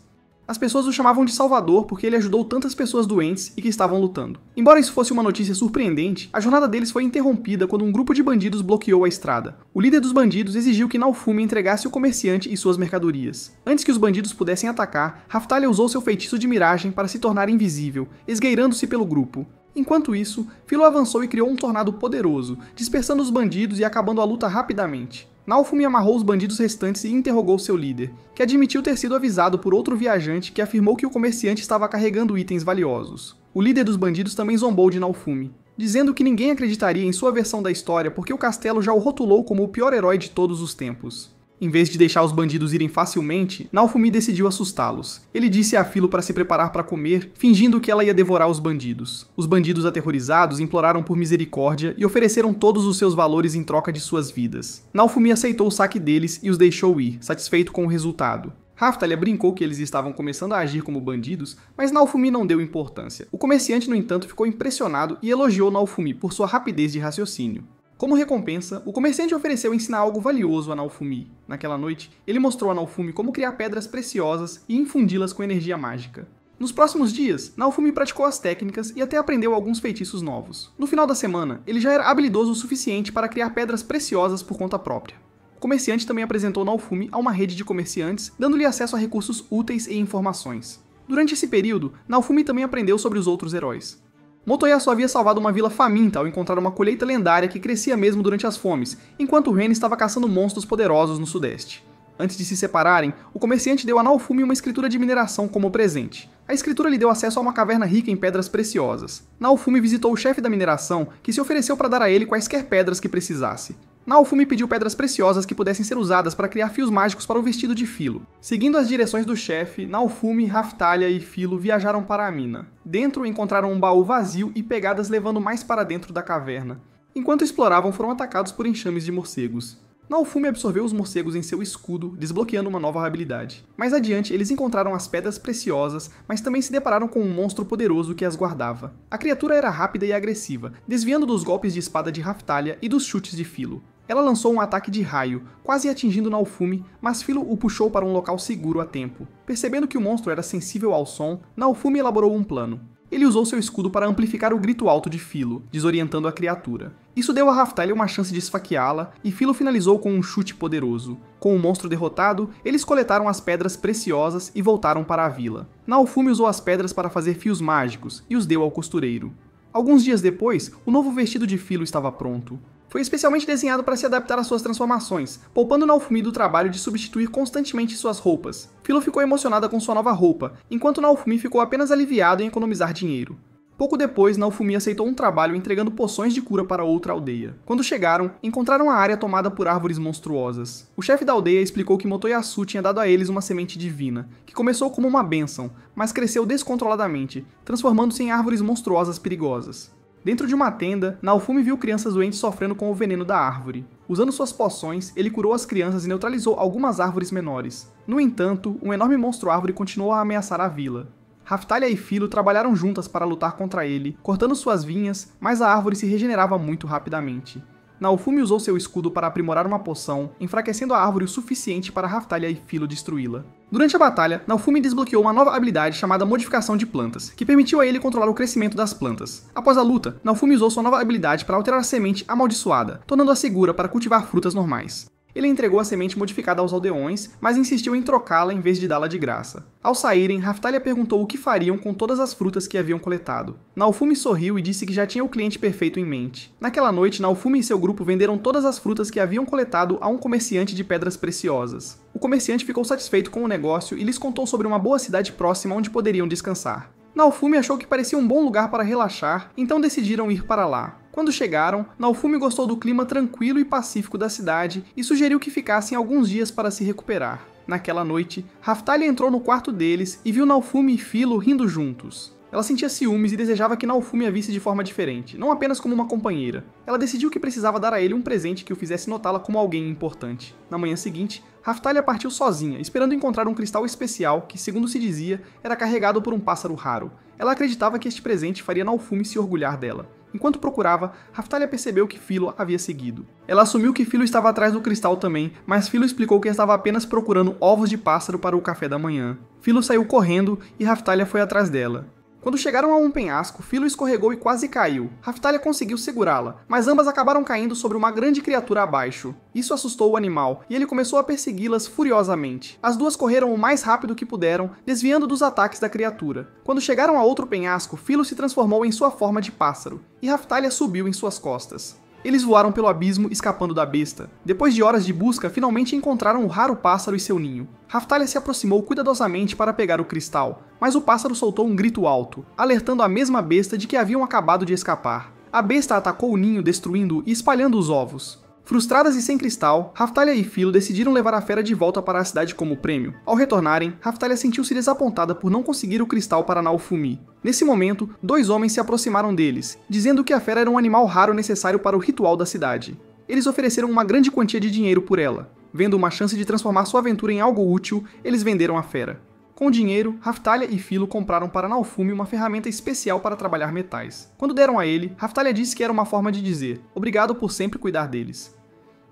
As pessoas o chamavam de Salvador porque ele ajudou tantas pessoas doentes e que estavam lutando. Embora isso fosse uma notícia surpreendente, a jornada deles foi interrompida quando um grupo de bandidos bloqueou a estrada. O líder dos bandidos exigiu que Naofumi entregasse o comerciante e suas mercadorias. Antes que os bandidos pudessem atacar, Raphtalia usou seu feitiço de miragem para se tornar invisível, esgueirando-se pelo grupo. Enquanto isso, Philo avançou e criou um tornado poderoso, dispersando os bandidos e acabando a luta rapidamente. Naofumi amarrou os bandidos restantes e interrogou seu líder, que admitiu ter sido avisado por outro viajante que afirmou que o comerciante estava carregando itens valiosos. O líder dos bandidos também zombou de Naofumi, dizendo que ninguém acreditaria em sua versão da história porque o castelo já o rotulou como o pior herói de todos os tempos. Em vez de deixar os bandidos irem facilmente, Naofumi decidiu assustá-los. Ele disse a Philo para se preparar para comer, fingindo que ela ia devorar os bandidos. Os bandidos aterrorizados imploraram por misericórdia e ofereceram todos os seus valores em troca de suas vidas. Naofumi aceitou o saque deles e os deixou ir, satisfeito com o resultado. Raphtalia brincou que eles estavam começando a agir como bandidos, mas Naofumi não deu importância. O comerciante, no entanto, ficou impressionado e elogiou Naofumi por sua rapidez de raciocínio. Como recompensa, o comerciante ofereceu ensinar algo valioso a Naofumi. Naquela noite, ele mostrou a Naofumi como criar pedras preciosas e infundi-las com energia mágica. Nos próximos dias, Naofumi praticou as técnicas e até aprendeu alguns feitiços novos. No final da semana, ele já era habilidoso o suficiente para criar pedras preciosas por conta própria. O comerciante também apresentou Naofumi a uma rede de comerciantes, dando-lhe acesso a recursos úteis e informações. Durante esse período, Naofumi também aprendeu sobre os outros heróis. Motoyasu havia salvado uma vila faminta ao encontrar uma colheita lendária que crescia mesmo durante as fomes, enquanto Ren estava caçando monstros poderosos no sudeste. Antes de se separarem, o comerciante deu a Naofumi uma escritura de mineração como presente. A escritura lhe deu acesso a uma caverna rica em pedras preciosas. Naofumi visitou o chefe da mineração, que se ofereceu para dar a ele quaisquer pedras que precisasse. Naofumi pediu pedras preciosas que pudessem ser usadas para criar fios mágicos para o vestido de Philo. Seguindo as direções do chefe, Naofumi, Raphtalia e Philo viajaram para a mina. Dentro encontraram um baú vazio e pegadas levando mais para dentro da caverna. Enquanto exploravam, foram atacados por enxames de morcegos. Naofumi absorveu os morcegos em seu escudo, desbloqueando uma nova habilidade. Mais adiante, eles encontraram as pedras preciosas, mas também se depararam com um monstro poderoso que as guardava. A criatura era rápida e agressiva, desviando dos golpes de espada de Raphtalia e dos chutes de Philo. Ela lançou um ataque de raio, quase atingindo Naofumi, mas Philo o puxou para um local seguro a tempo. Percebendo que o monstro era sensível ao som, Naofumi elaborou um plano. Ele usou seu escudo para amplificar o grito alto de Philo, desorientando a criatura. Isso deu a Raphtalia uma chance de esfaqueá-la, e Philo finalizou com um chute poderoso. Com o monstro derrotado, eles coletaram as pedras preciosas e voltaram para a vila. Naofumi usou as pedras para fazer fios mágicos, e os deu ao costureiro. Alguns dias depois, o novo vestido de Philo estava pronto. Foi especialmente desenhado para se adaptar às suas transformações, poupando Naofumi do trabalho de substituir constantemente suas roupas. Philo ficou emocionada com sua nova roupa, enquanto Naofumi ficou apenas aliviado em economizar dinheiro. Pouco depois, Naofumi aceitou um trabalho entregando poções de cura para outra aldeia. Quando chegaram, encontraram a área tomada por árvores monstruosas. O chefe da aldeia explicou que Motoyasu tinha dado a eles uma semente divina, que começou como uma bênção, mas cresceu descontroladamente, transformando-se em árvores monstruosas perigosas. Dentro de uma tenda, Naofumi viu crianças doentes sofrendo com o veneno da árvore. Usando suas poções, ele curou as crianças e neutralizou algumas árvores menores. No entanto, um enorme monstro-árvore continuou a ameaçar a vila. Raphtalia e Philo trabalharam juntas para lutar contra ele, cortando suas vinhas, mas a árvore se regenerava muito rapidamente. Naofumi usou seu escudo para aprimorar uma poção, enfraquecendo a árvore o suficiente para Raphtalia e Philo destruí-la. Durante a batalha, Naofumi desbloqueou uma nova habilidade chamada Modificação de Plantas, que permitiu a ele controlar o crescimento das plantas. Após a luta, Naofumi usou sua nova habilidade para alterar a semente amaldiçoada, tornando-a segura para cultivar frutas normais. Ele entregou a semente modificada aos aldeões, mas insistiu em trocá-la em vez de dá-la de graça. Ao saírem, Raphtalia perguntou o que fariam com todas as frutas que haviam coletado. Naofumi sorriu e disse que já tinha o cliente perfeito em mente. Naquela noite, Naofumi e seu grupo venderam todas as frutas que haviam coletado a um comerciante de pedras preciosas. O comerciante ficou satisfeito com o negócio e lhes contou sobre uma boa cidade próxima onde poderiam descansar. Naofumi achou que parecia um bom lugar para relaxar, então decidiram ir para lá. Quando chegaram, Naofumi gostou do clima tranquilo e pacífico da cidade e sugeriu que ficassem alguns dias para se recuperar. Naquela noite, Raphtalia entrou no quarto deles e viu Naofumi e Philo rindo juntos. Ela sentia ciúmes e desejava que Naofumi a visse de forma diferente, não apenas como uma companheira. Ela decidiu que precisava dar a ele um presente que o fizesse notá-la como alguém importante. Na manhã seguinte, Raphtalia partiu sozinha, esperando encontrar um cristal especial que, segundo se dizia, era carregado por um pássaro raro. Ela acreditava que este presente faria Naofumi se orgulhar dela. Enquanto procurava, Raphtalia percebeu que Philo a havia seguido. Ela assumiu que Philo estava atrás do cristal também, mas Philo explicou que estava apenas procurando ovos de pássaro para o café da manhã. Philo saiu correndo e Raphtalia foi atrás dela. Quando chegaram a um penhasco, Philo escorregou e quase caiu. Raphtalia conseguiu segurá-la, mas ambas acabaram caindo sobre uma grande criatura abaixo. Isso assustou o animal, e ele começou a persegui-las furiosamente. As duas correram o mais rápido que puderam, desviando dos ataques da criatura. Quando chegaram a outro penhasco, Philo se transformou em sua forma de pássaro, e Raphtalia subiu em suas costas. Eles voaram pelo abismo, escapando da besta. Depois de horas de busca, finalmente encontraram o raro pássaro e seu ninho. Raphtalia se aproximou cuidadosamente para pegar o cristal, mas o pássaro soltou um grito alto, alertando a mesma besta de que haviam acabado de escapar. A besta atacou o ninho, destruindo-o e espalhando os ovos. Frustradas e sem cristal, Raphtalia e Philo decidiram levar a fera de volta para a cidade como prêmio. Ao retornarem, Raphtalia sentiu-se desapontada por não conseguir o cristal para Naofumi. Nesse momento, dois homens se aproximaram deles, dizendo que a fera era um animal raro necessário para o ritual da cidade. Eles ofereceram uma grande quantia de dinheiro por ela. Vendo uma chance de transformar sua aventura em algo útil, eles venderam a fera. Com o dinheiro, Raphtalia e Philo compraram para Naofumi uma ferramenta especial para trabalhar metais. Quando deram a ele, Raphtalia disse que era uma forma de dizer obrigado por sempre cuidar deles.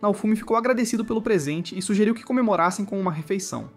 Naofumi ficou agradecido pelo presente e sugeriu que comemorassem com uma refeição.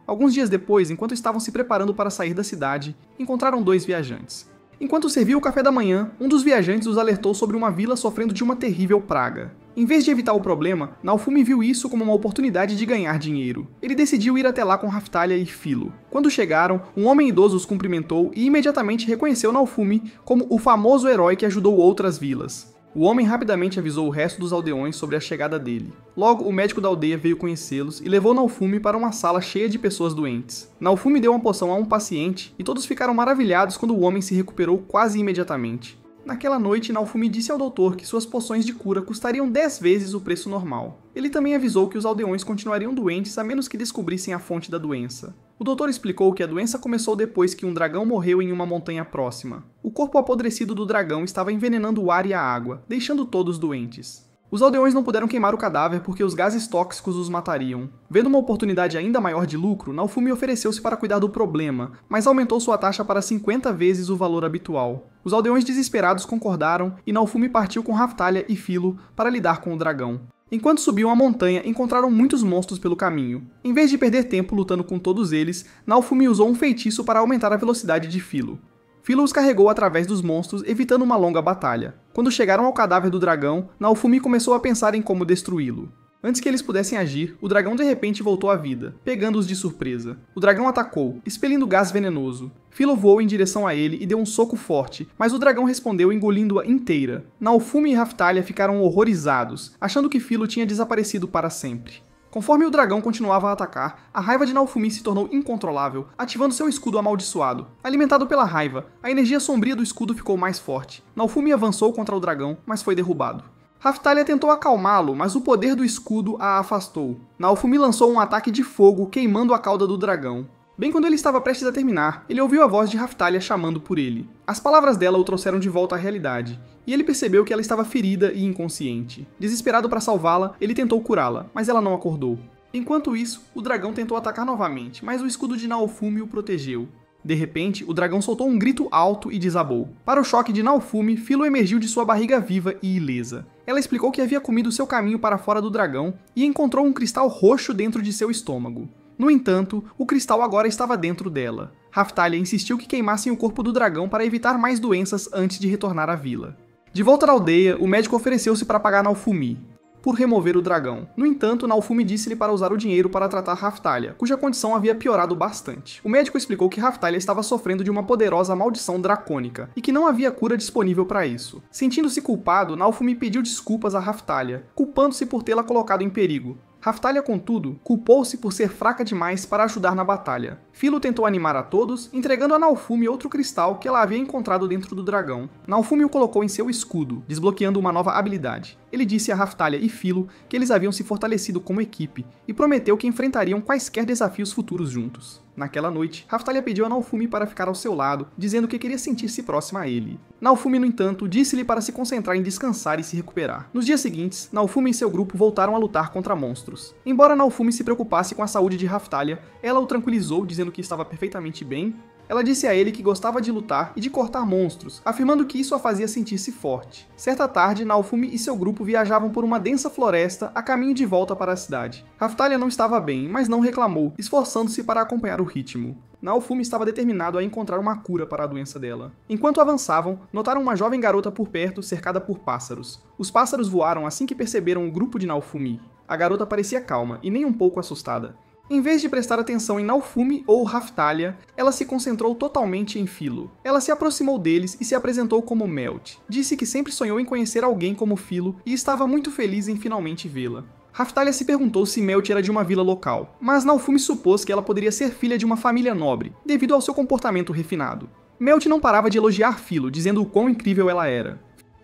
Alguns dias depois, enquanto estavam se preparando para sair da cidade, encontraram dois viajantes. Enquanto servia o café da manhã, um dos viajantes os alertou sobre uma vila sofrendo de uma terrível praga. Em vez de evitar o problema, Naofumi viu isso como uma oportunidade de ganhar dinheiro. Ele decidiu ir até lá com Raphtalia e Philo. Quando chegaram, um homem idoso os cumprimentou e imediatamente reconheceu Naofumi como o famoso herói que ajudou outras vilas. O homem rapidamente avisou o resto dos aldeões sobre a chegada dele. Logo, o médico da aldeia veio conhecê-los e levou Naofumi para uma sala cheia de pessoas doentes. Naofumi deu uma poção a um paciente e todos ficaram maravilhados quando o homem se recuperou quase imediatamente. Naquela noite, Naofumi disse ao doutor que suas poções de cura custariam 10 vezes o preço normal. Ele também avisou que os aldeões continuariam doentes a menos que descobrissem a fonte da doença. O doutor explicou que a doença começou depois que um dragão morreu em uma montanha próxima. O corpo apodrecido do dragão estava envenenando o ar e a água, deixando todos doentes. Os aldeões não puderam queimar o cadáver porque os gases tóxicos os matariam. Vendo uma oportunidade ainda maior de lucro, Naofumi ofereceu-se para cuidar do problema, mas aumentou sua taxa para 50 vezes o valor habitual. Os aldeões desesperados concordaram e Naofumi partiu com Raphtalia e Philo para lidar com o dragão. Enquanto subiam a montanha, encontraram muitos monstros pelo caminho. Em vez de perder tempo lutando com todos eles, Naofumi usou um feitiço para aumentar a velocidade de Philo. Philo os carregou através dos monstros, evitando uma longa batalha. Quando chegaram ao cadáver do dragão, Naofumi começou a pensar em como destruí-lo. Antes que eles pudessem agir, o dragão de repente voltou à vida, pegando-os de surpresa. O dragão atacou, expelindo gás venenoso. Philo voou em direção a ele e deu um soco forte, mas o dragão respondeu engolindo-a inteira. Naofumi e Raphtalia ficaram horrorizados, achando que Philo tinha desaparecido para sempre. Conforme o dragão continuava a atacar, a raiva de Naofumi se tornou incontrolável, ativando seu escudo amaldiçoado. Alimentado pela raiva, a energia sombria do escudo ficou mais forte. Naofumi avançou contra o dragão, mas foi derrubado. Raphtalia tentou acalmá-lo, mas o poder do escudo a afastou. Naofumi lançou um ataque de fogo, queimando a cauda do dragão. Bem quando ele estava prestes a terminar, ele ouviu a voz de Raphtalia chamando por ele. As palavras dela o trouxeram de volta à realidade, e ele percebeu que ela estava ferida e inconsciente. Desesperado para salvá-la, ele tentou curá-la, mas ela não acordou. Enquanto isso, o dragão tentou atacar novamente, mas o escudo de Naofumi o protegeu. De repente, o dragão soltou um grito alto e desabou. Para o choque de Naofumi, Philo emergiu de sua barriga viva e ilesa. Ela explicou que havia comido seu caminho para fora do dragão e encontrou um cristal roxo dentro de seu estômago. No entanto, o cristal agora estava dentro dela. Raphtalia insistiu que queimassem o corpo do dragão para evitar mais doenças antes de retornar à vila. De volta na aldeia, o médico ofereceu-se para pagar Naofumi por remover o dragão. No entanto, Naofumi disse-lhe para usar o dinheiro para tratar Raphtalia, cuja condição havia piorado bastante. O médico explicou que Raphtalia estava sofrendo de uma poderosa maldição dracônica e que não havia cura disponível para isso. Sentindo-se culpado, Naofumi pediu desculpas a Raphtalia, culpando-se por tê-la colocado em perigo. Raphtalia, contudo, culpou-se por ser fraca demais para ajudar na batalha. Philo tentou animar a todos, entregando a Naofumi outro cristal que ela havia encontrado dentro do dragão. Naofumi o colocou em seu escudo, desbloqueando uma nova habilidade. Ele disse a Raphtalia e Philo que eles haviam se fortalecido como equipe e prometeu que enfrentariam quaisquer desafios futuros juntos. Naquela noite, Raftalia pediu a Naofumi para ficar ao seu lado, dizendo que queria sentir-se próxima a ele. Naofumi, no entanto, disse-lhe para se concentrar em descansar e se recuperar. Nos dias seguintes, Naofumi e seu grupo voltaram a lutar contra monstros. Embora Naofumi se preocupasse com a saúde de Raftalia, ela o tranquilizou, dizendo que estava perfeitamente bem. Ela disse a ele que gostava de lutar e de cortar monstros, afirmando que isso a fazia sentir-se forte. Certa tarde, Naofumi e seu grupo viajavam por uma densa floresta a caminho de volta para a cidade. Raftalia não estava bem, mas não reclamou, esforçando-se para acompanhar o ritmo. Naofumi estava determinado a encontrar uma cura para a doença dela. Enquanto avançavam, notaram uma jovem garota por perto, cercada por pássaros. Os pássaros voaram assim que perceberam o grupo de Naofumi. A garota parecia calma e nem um pouco assustada. Em vez de prestar atenção em Naofumi ou Raftalia, ela se concentrou totalmente em Filo. Ela se aproximou deles e se apresentou como Melt. Disse que sempre sonhou em conhecer alguém como Filo e estava muito feliz em finalmente vê-la. Raftalia se perguntou se Melt era de uma vila local, mas Naofumi supôs que ela poderia ser filha de uma família nobre, devido ao seu comportamento refinado. Melt não parava de elogiar Filo, dizendo o quão incrível ela era.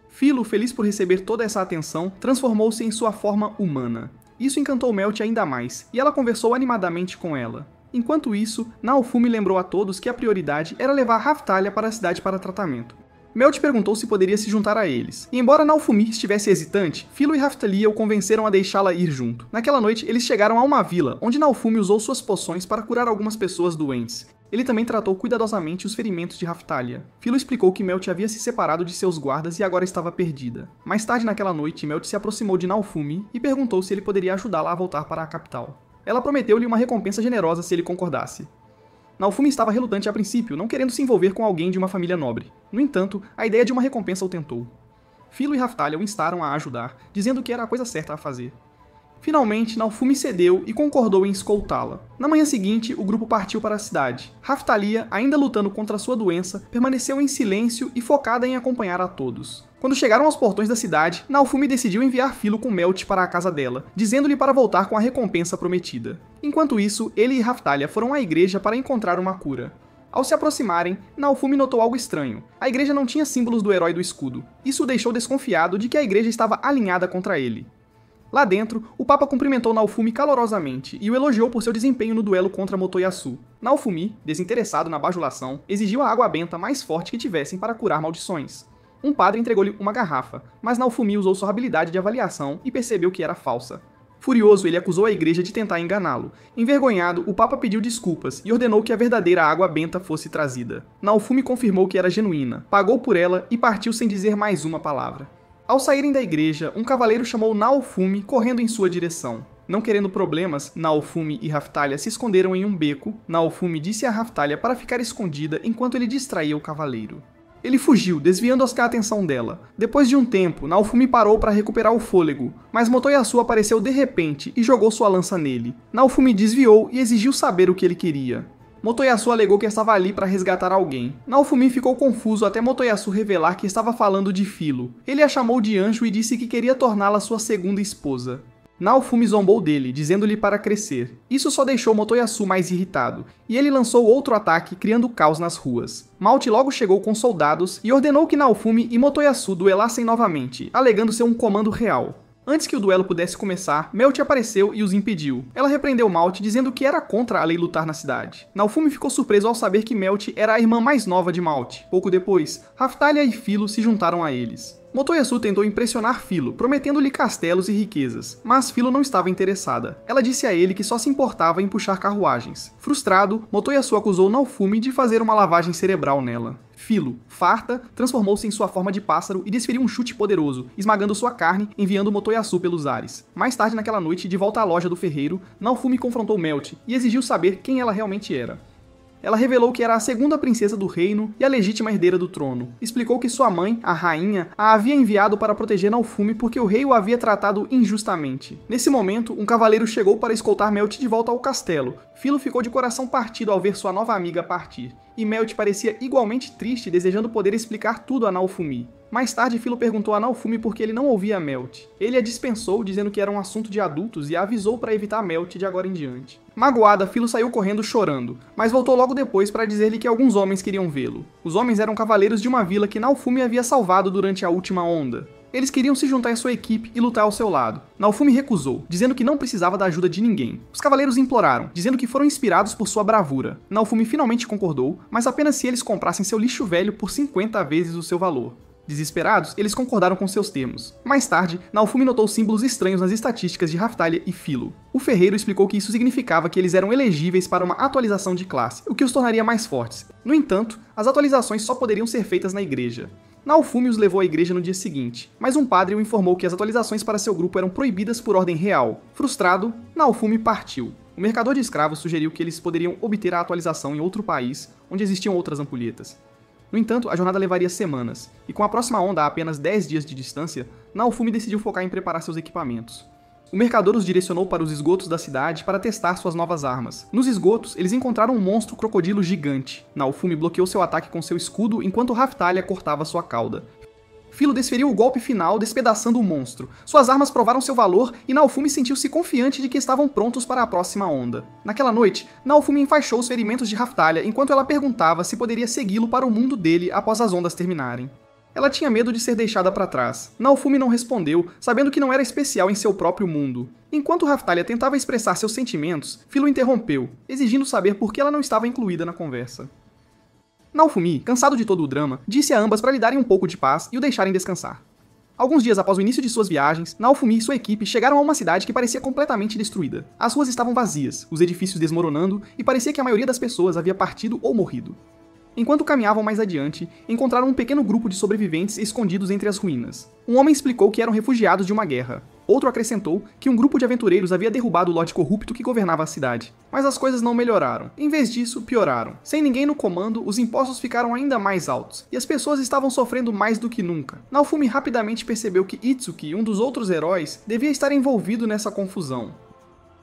Filo, feliz por receber toda essa atenção, transformou-se em sua forma humana. Isso encantou Melt ainda mais, e ela conversou animadamente com ela. Enquanto isso, Naofumi lembrou a todos que a prioridade era levar Raftalia para a cidade para tratamento. Melt perguntou se poderia se juntar a eles, e embora Naofumi estivesse hesitante, Filo e Raftalia o convenceram a deixá-la ir junto. Naquela noite, eles chegaram a uma vila, onde Naofumi usou suas poções para curar algumas pessoas doentes. Ele também tratou cuidadosamente os ferimentos de Raftalia. Filo explicou que Melt havia se separado de seus guardas e agora estava perdida. Mais tarde naquela noite, Melt se aproximou de Naofumi e perguntou se ele poderia ajudá-la a voltar para a capital. Ela prometeu-lhe uma recompensa generosa se ele concordasse. Naofumi estava relutante a princípio, não querendo se envolver com alguém de uma família nobre. No entanto, a ideia de uma recompensa o tentou. Filo e Raftalia o instaram a ajudar, dizendo que era a coisa certa a fazer. Finalmente, Naofumi cedeu e concordou em escoltá-la. Na manhã seguinte, o grupo partiu para a cidade. Raftalia, ainda lutando contra sua doença, permaneceu em silêncio e focada em acompanhar a todos. Quando chegaram aos portões da cidade, Naofumi decidiu enviar Filo com Melt para a casa dela, dizendo-lhe para voltar com a recompensa prometida. Enquanto isso, ele e Raftalia foram à igreja para encontrar uma cura. Ao se aproximarem, Naofumi notou algo estranho. A igreja não tinha símbolos do herói do escudo. Isso o deixou desconfiado de que a igreja estava alinhada contra ele. Lá dentro, o Papa cumprimentou Naofumi calorosamente e o elogiou por seu desempenho no duelo contra Motoyasu. Naofumi, desinteressado na bajulação, exigiu a água benta mais forte que tivessem para curar maldições. Um padre entregou-lhe uma garrafa, mas Naofumi usou sua habilidade de avaliação e percebeu que era falsa. Furioso, ele acusou a igreja de tentar enganá-lo. Envergonhado, o Papa pediu desculpas e ordenou que a verdadeira água benta fosse trazida. Naofumi confirmou que era genuína, pagou por ela e partiu sem dizer mais uma palavra. Ao saírem da igreja, um cavaleiro chamou Naofumi correndo em sua direção. Não querendo problemas, Naofumi e Raftalia se esconderam em um beco. Naofumi disse a Raftalia para ficar escondida enquanto ele distraía o cavaleiro. Ele fugiu, desviando a atenção dela. Depois de um tempo, Naofumi parou para recuperar o fôlego, mas Motoyasu apareceu de repente e jogou sua lança nele. Naofumi desviou e exigiu saber o que ele queria. Motoyasu alegou que estava ali para resgatar alguém. Naofumi ficou confuso até Motoyasu revelar que estava falando de Filo. Ele a chamou de anjo e disse que queria torná-la sua segunda esposa. Naofumi zombou dele, dizendo-lhe para crescer. Isso só deixou Motoyasu mais irritado, e ele lançou outro ataque, criando caos nas ruas. Malt logo chegou com soldados e ordenou que Naofumi e Motoyasu duelassem novamente, alegando ser um comando real. Antes que o duelo pudesse começar, Melt apareceu e os impediu. Ela repreendeu Malt, dizendo que era contra a lei lutar na cidade. Naofumi ficou surpreso ao saber que Melt era a irmã mais nova de Malt. Pouco depois, Raftalia e Filo se juntaram a eles. Motoyasu tentou impressionar Filo, prometendo-lhe castelos e riquezas, mas Filo não estava interessada. Ela disse a ele que só se importava em puxar carruagens. Frustrado, Motoyasu acusou Naofumi de fazer uma lavagem cerebral nela. Filo, farta, transformou-se em sua forma de pássaro e desferiu um chute poderoso, esmagando sua carne, enviando Motoyasu pelos ares. Mais tarde naquela noite, de volta à loja do ferreiro, Naofumi confrontou Melt e exigiu saber quem ela realmente era. Ela revelou que era a segunda princesa do reino e a legítima herdeira do trono. Explicou que sua mãe, a rainha, a havia enviado para proteger Naofumi porque o rei o havia tratado injustamente. Nesse momento, um cavaleiro chegou para escoltar Melt de volta ao castelo. Filo ficou de coração partido ao ver sua nova amiga partir. E Melt parecia igualmente triste, desejando poder explicar tudo a Naofumi. Mais tarde, Filo perguntou a Naofumi por que ele não ouvia Melt. Ele a dispensou, dizendo que era um assunto de adultos e a avisou para evitar Melt de agora em diante. Magoada, Filo saiu correndo chorando, mas voltou logo depois para dizer-lhe que alguns homens queriam vê-lo. Os homens eram cavaleiros de uma vila que Naofumi havia salvado durante a última onda. Eles queriam se juntar à sua equipe e lutar ao seu lado. Naofumi recusou, dizendo que não precisava da ajuda de ninguém. Os cavaleiros imploraram, dizendo que foram inspirados por sua bravura. Naofumi finalmente concordou, mas apenas se eles comprassem seu lixo velho por 50 vezes o seu valor. Desesperados, eles concordaram com seus termos. Mais tarde, Naofumi notou símbolos estranhos nas estatísticas de Raphtalia e Philo. O ferreiro explicou que isso significava que eles eram elegíveis para uma atualização de classe, o que os tornaria mais fortes. No entanto, as atualizações só poderiam ser feitas na igreja. Naofumi os levou à igreja no dia seguinte, mas um padre o informou que as atualizações para seu grupo eram proibidas por ordem real. Frustrado, Naofumi partiu. O mercador de escravos sugeriu que eles poderiam obter a atualização em outro país, onde existiam outras ampulhetas. No entanto, a jornada levaria semanas, e com a próxima onda a apenas 10 dias de distância, Naofumi decidiu focar em preparar seus equipamentos. O mercador os direcionou para os esgotos da cidade para testar suas novas armas. Nos esgotos, eles encontraram um monstro crocodilo gigante. Naofumi bloqueou seu ataque com seu escudo enquanto Raphtalia cortava sua cauda. Philo desferiu o golpe final, despedaçando o monstro. Suas armas provaram seu valor e Naofumi sentiu-se confiante de que estavam prontos para a próxima onda. Naquela noite, Naofumi enfaixou os ferimentos de Raphtalia enquanto ela perguntava se poderia segui-lo para o mundo dele após as ondas terminarem. Ela tinha medo de ser deixada para trás. Naofumi não respondeu, sabendo que não era especial em seu próprio mundo. Enquanto Raphtalia tentava expressar seus sentimentos, Philo interrompeu, exigindo saber por que ela não estava incluída na conversa. Naofumi, cansado de todo o drama, disse a ambas para lhe darem um pouco de paz e o deixarem descansar. Alguns dias após o início de suas viagens, Naofumi e sua equipe chegaram a uma cidade que parecia completamente destruída. As ruas estavam vazias, os edifícios desmoronando, e parecia que a maioria das pessoas havia partido ou morrido. Enquanto caminhavam mais adiante, encontraram um pequeno grupo de sobreviventes escondidos entre as ruínas. Um homem explicou que eram refugiados de uma guerra. Outro acrescentou que um grupo de aventureiros havia derrubado o Lorde Corrupto que governava a cidade. Mas as coisas não melhoraram. Em vez disso, pioraram. Sem ninguém no comando, os impostos ficaram ainda mais altos, e as pessoas estavam sofrendo mais do que nunca. Naofumi rapidamente percebeu que Itsuki, um dos outros heróis, devia estar envolvido nessa confusão.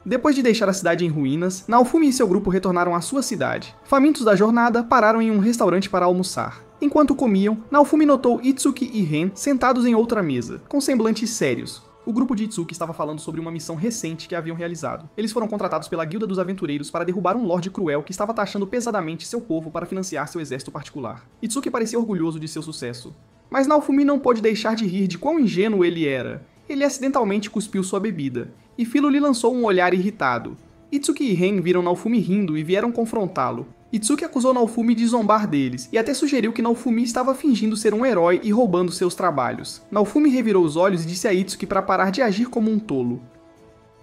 Depois de deixar a cidade em ruínas, Naofumi e seu grupo retornaram à sua cidade. Famintos da jornada, pararam em um restaurante para almoçar. Enquanto comiam, Naofumi notou Itsuki e Ren sentados em outra mesa, com semblantes sérios. O grupo de Itsuki estava falando sobre uma missão recente que haviam realizado. Eles foram contratados pela Guilda dos Aventureiros para derrubar um Lorde Cruel que estava taxando pesadamente seu povo para financiar seu exército particular. Itsuki parecia orgulhoso de seu sucesso. Mas Naofumi não pôde deixar de rir de quão ingênuo ele era. Ele acidentalmente cuspiu sua bebida, e Philo lhe lançou um olhar irritado. Itsuki e Ren viram Naofumi rindo e vieram confrontá-lo. Itsuki acusou Naofumi de zombar deles, e até sugeriu que Naofumi estava fingindo ser um herói e roubando seus trabalhos. Naofumi revirou os olhos e disse a Itsuki para parar de agir como um tolo.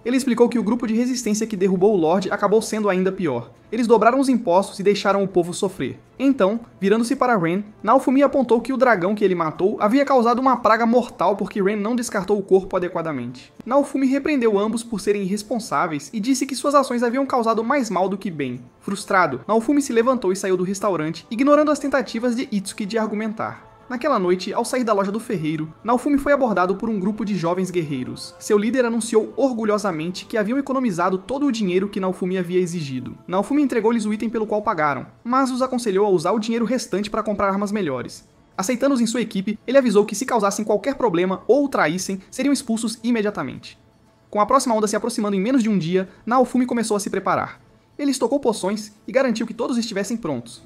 Ele explicou que o grupo de resistência que derrubou o Lorde acabou sendo ainda pior. Eles dobraram os impostos e deixaram o povo sofrer. Então, virando-se para Ren, Naofumi apontou que o dragão que ele matou havia causado uma praga mortal porque Ren não descartou o corpo adequadamente. Naofumi repreendeu ambos por serem irresponsáveis e disse que suas ações haviam causado mais mal do que bem. Frustrado, Naofumi se levantou e saiu do restaurante, ignorando as tentativas de Itsuki de argumentar. Naquela noite, ao sair da loja do ferreiro, Naofumi foi abordado por um grupo de jovens guerreiros. Seu líder anunciou orgulhosamente que haviam economizado todo o dinheiro que Naofumi havia exigido. Naofumi entregou-lhes o item pelo qual pagaram, mas os aconselhou a usar o dinheiro restante para comprar armas melhores. Aceitando-os em sua equipe, ele avisou que se causassem qualquer problema ou o traíssem, seriam expulsos imediatamente. Com a próxima onda se aproximando em menos de um dia, Naofumi começou a se preparar. Ele estocou poções e garantiu que todos estivessem prontos.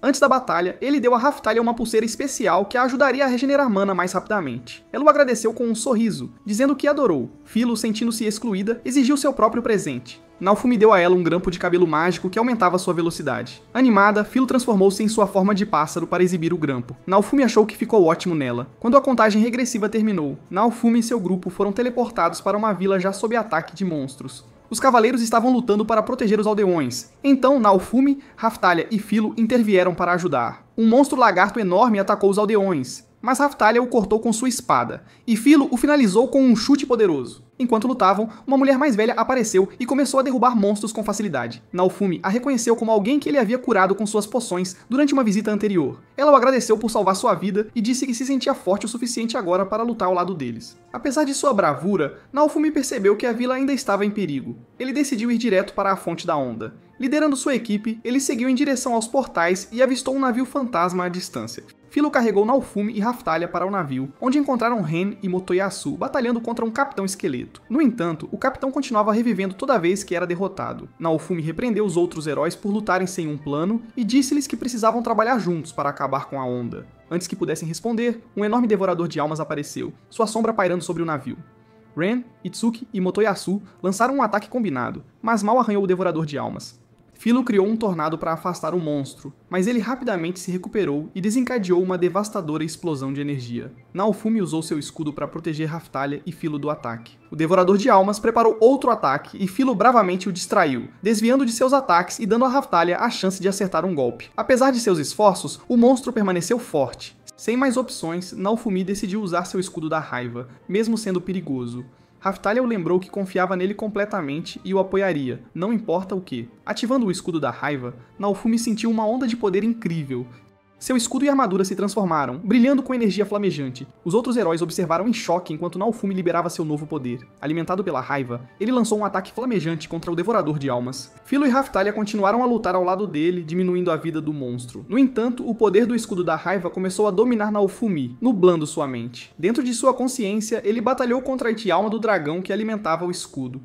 Antes da batalha, ele deu a Raphtalia uma pulseira especial que a ajudaria a regenerar mana mais rapidamente. Ela o agradeceu com um sorriso, dizendo que adorou. Philo, sentindo-se excluída, exigiu seu próprio presente. Naofumi deu a ela um grampo de cabelo mágico que aumentava sua velocidade. Animada, Philo transformou-se em sua forma de pássaro para exibir o grampo. Naofumi achou que ficou ótimo nela. Quando a contagem regressiva terminou, Naofumi e seu grupo foram teleportados para uma vila já sob ataque de monstros. Os cavaleiros estavam lutando para proteger os aldeões. Então, Naofumi, Raphtalia e Philo intervieram para ajudar. Um monstro lagarto enorme atacou os aldeões, mas Raphtalia o cortou com sua espada, e Philo o finalizou com um chute poderoso. Enquanto lutavam, uma mulher mais velha apareceu e começou a derrubar monstros com facilidade. Naofumi a reconheceu como alguém que ele havia curado com suas poções durante uma visita anterior. Ela o agradeceu por salvar sua vida e disse que se sentia forte o suficiente agora para lutar ao lado deles. Apesar de sua bravura, Naofumi percebeu que a vila ainda estava em perigo. Ele decidiu ir direto para a fonte da onda. Liderando sua equipe, ele seguiu em direção aos portais e avistou um navio fantasma à distância. Philo carregou Naofumi e Raphtalia para o navio, onde encontraram Ren e Motoyasu batalhando contra um capitão esqueleto. No entanto, o capitão continuava revivendo toda vez que era derrotado. Naofumi repreendeu os outros heróis por lutarem sem um plano e disse-lhes que precisavam trabalhar juntos para acabar com a onda. Antes que pudessem responder, um enorme devorador de almas apareceu, sua sombra pairando sobre o navio. Ren, Itsuki e Motoyasu lançaram um ataque combinado, mas mal arranhou o devorador de almas. Philo criou um tornado para afastar o monstro, mas ele rapidamente se recuperou e desencadeou uma devastadora explosão de energia. Naofumi usou seu escudo para proteger Raphtalia e Philo do ataque. O devorador de almas preparou outro ataque e Philo bravamente o distraiu, desviando de seus ataques e dando a Raphtalia a chance de acertar um golpe. Apesar de seus esforços, o monstro permaneceu forte. Sem mais opções, Naofumi decidiu usar seu escudo da raiva, mesmo sendo perigoso. Raphtalia o lembrou que confiava nele completamente e o apoiaria, não importa o que. Ativando o escudo da raiva, Naofumi sentiu uma onda de poder incrível. Seu escudo e armadura se transformaram, brilhando com energia flamejante. Os outros heróis observaram em choque enquanto Naofumi liberava seu novo poder. Alimentado pela raiva, ele lançou um ataque flamejante contra o Devorador de Almas. Philo e Raphtalia continuaram a lutar ao lado dele, diminuindo a vida do monstro. No entanto, o poder do escudo da raiva começou a dominar Naofumi, nublando sua mente. Dentro de sua consciência, ele batalhou contra a Iti-alma do dragão que alimentava o escudo.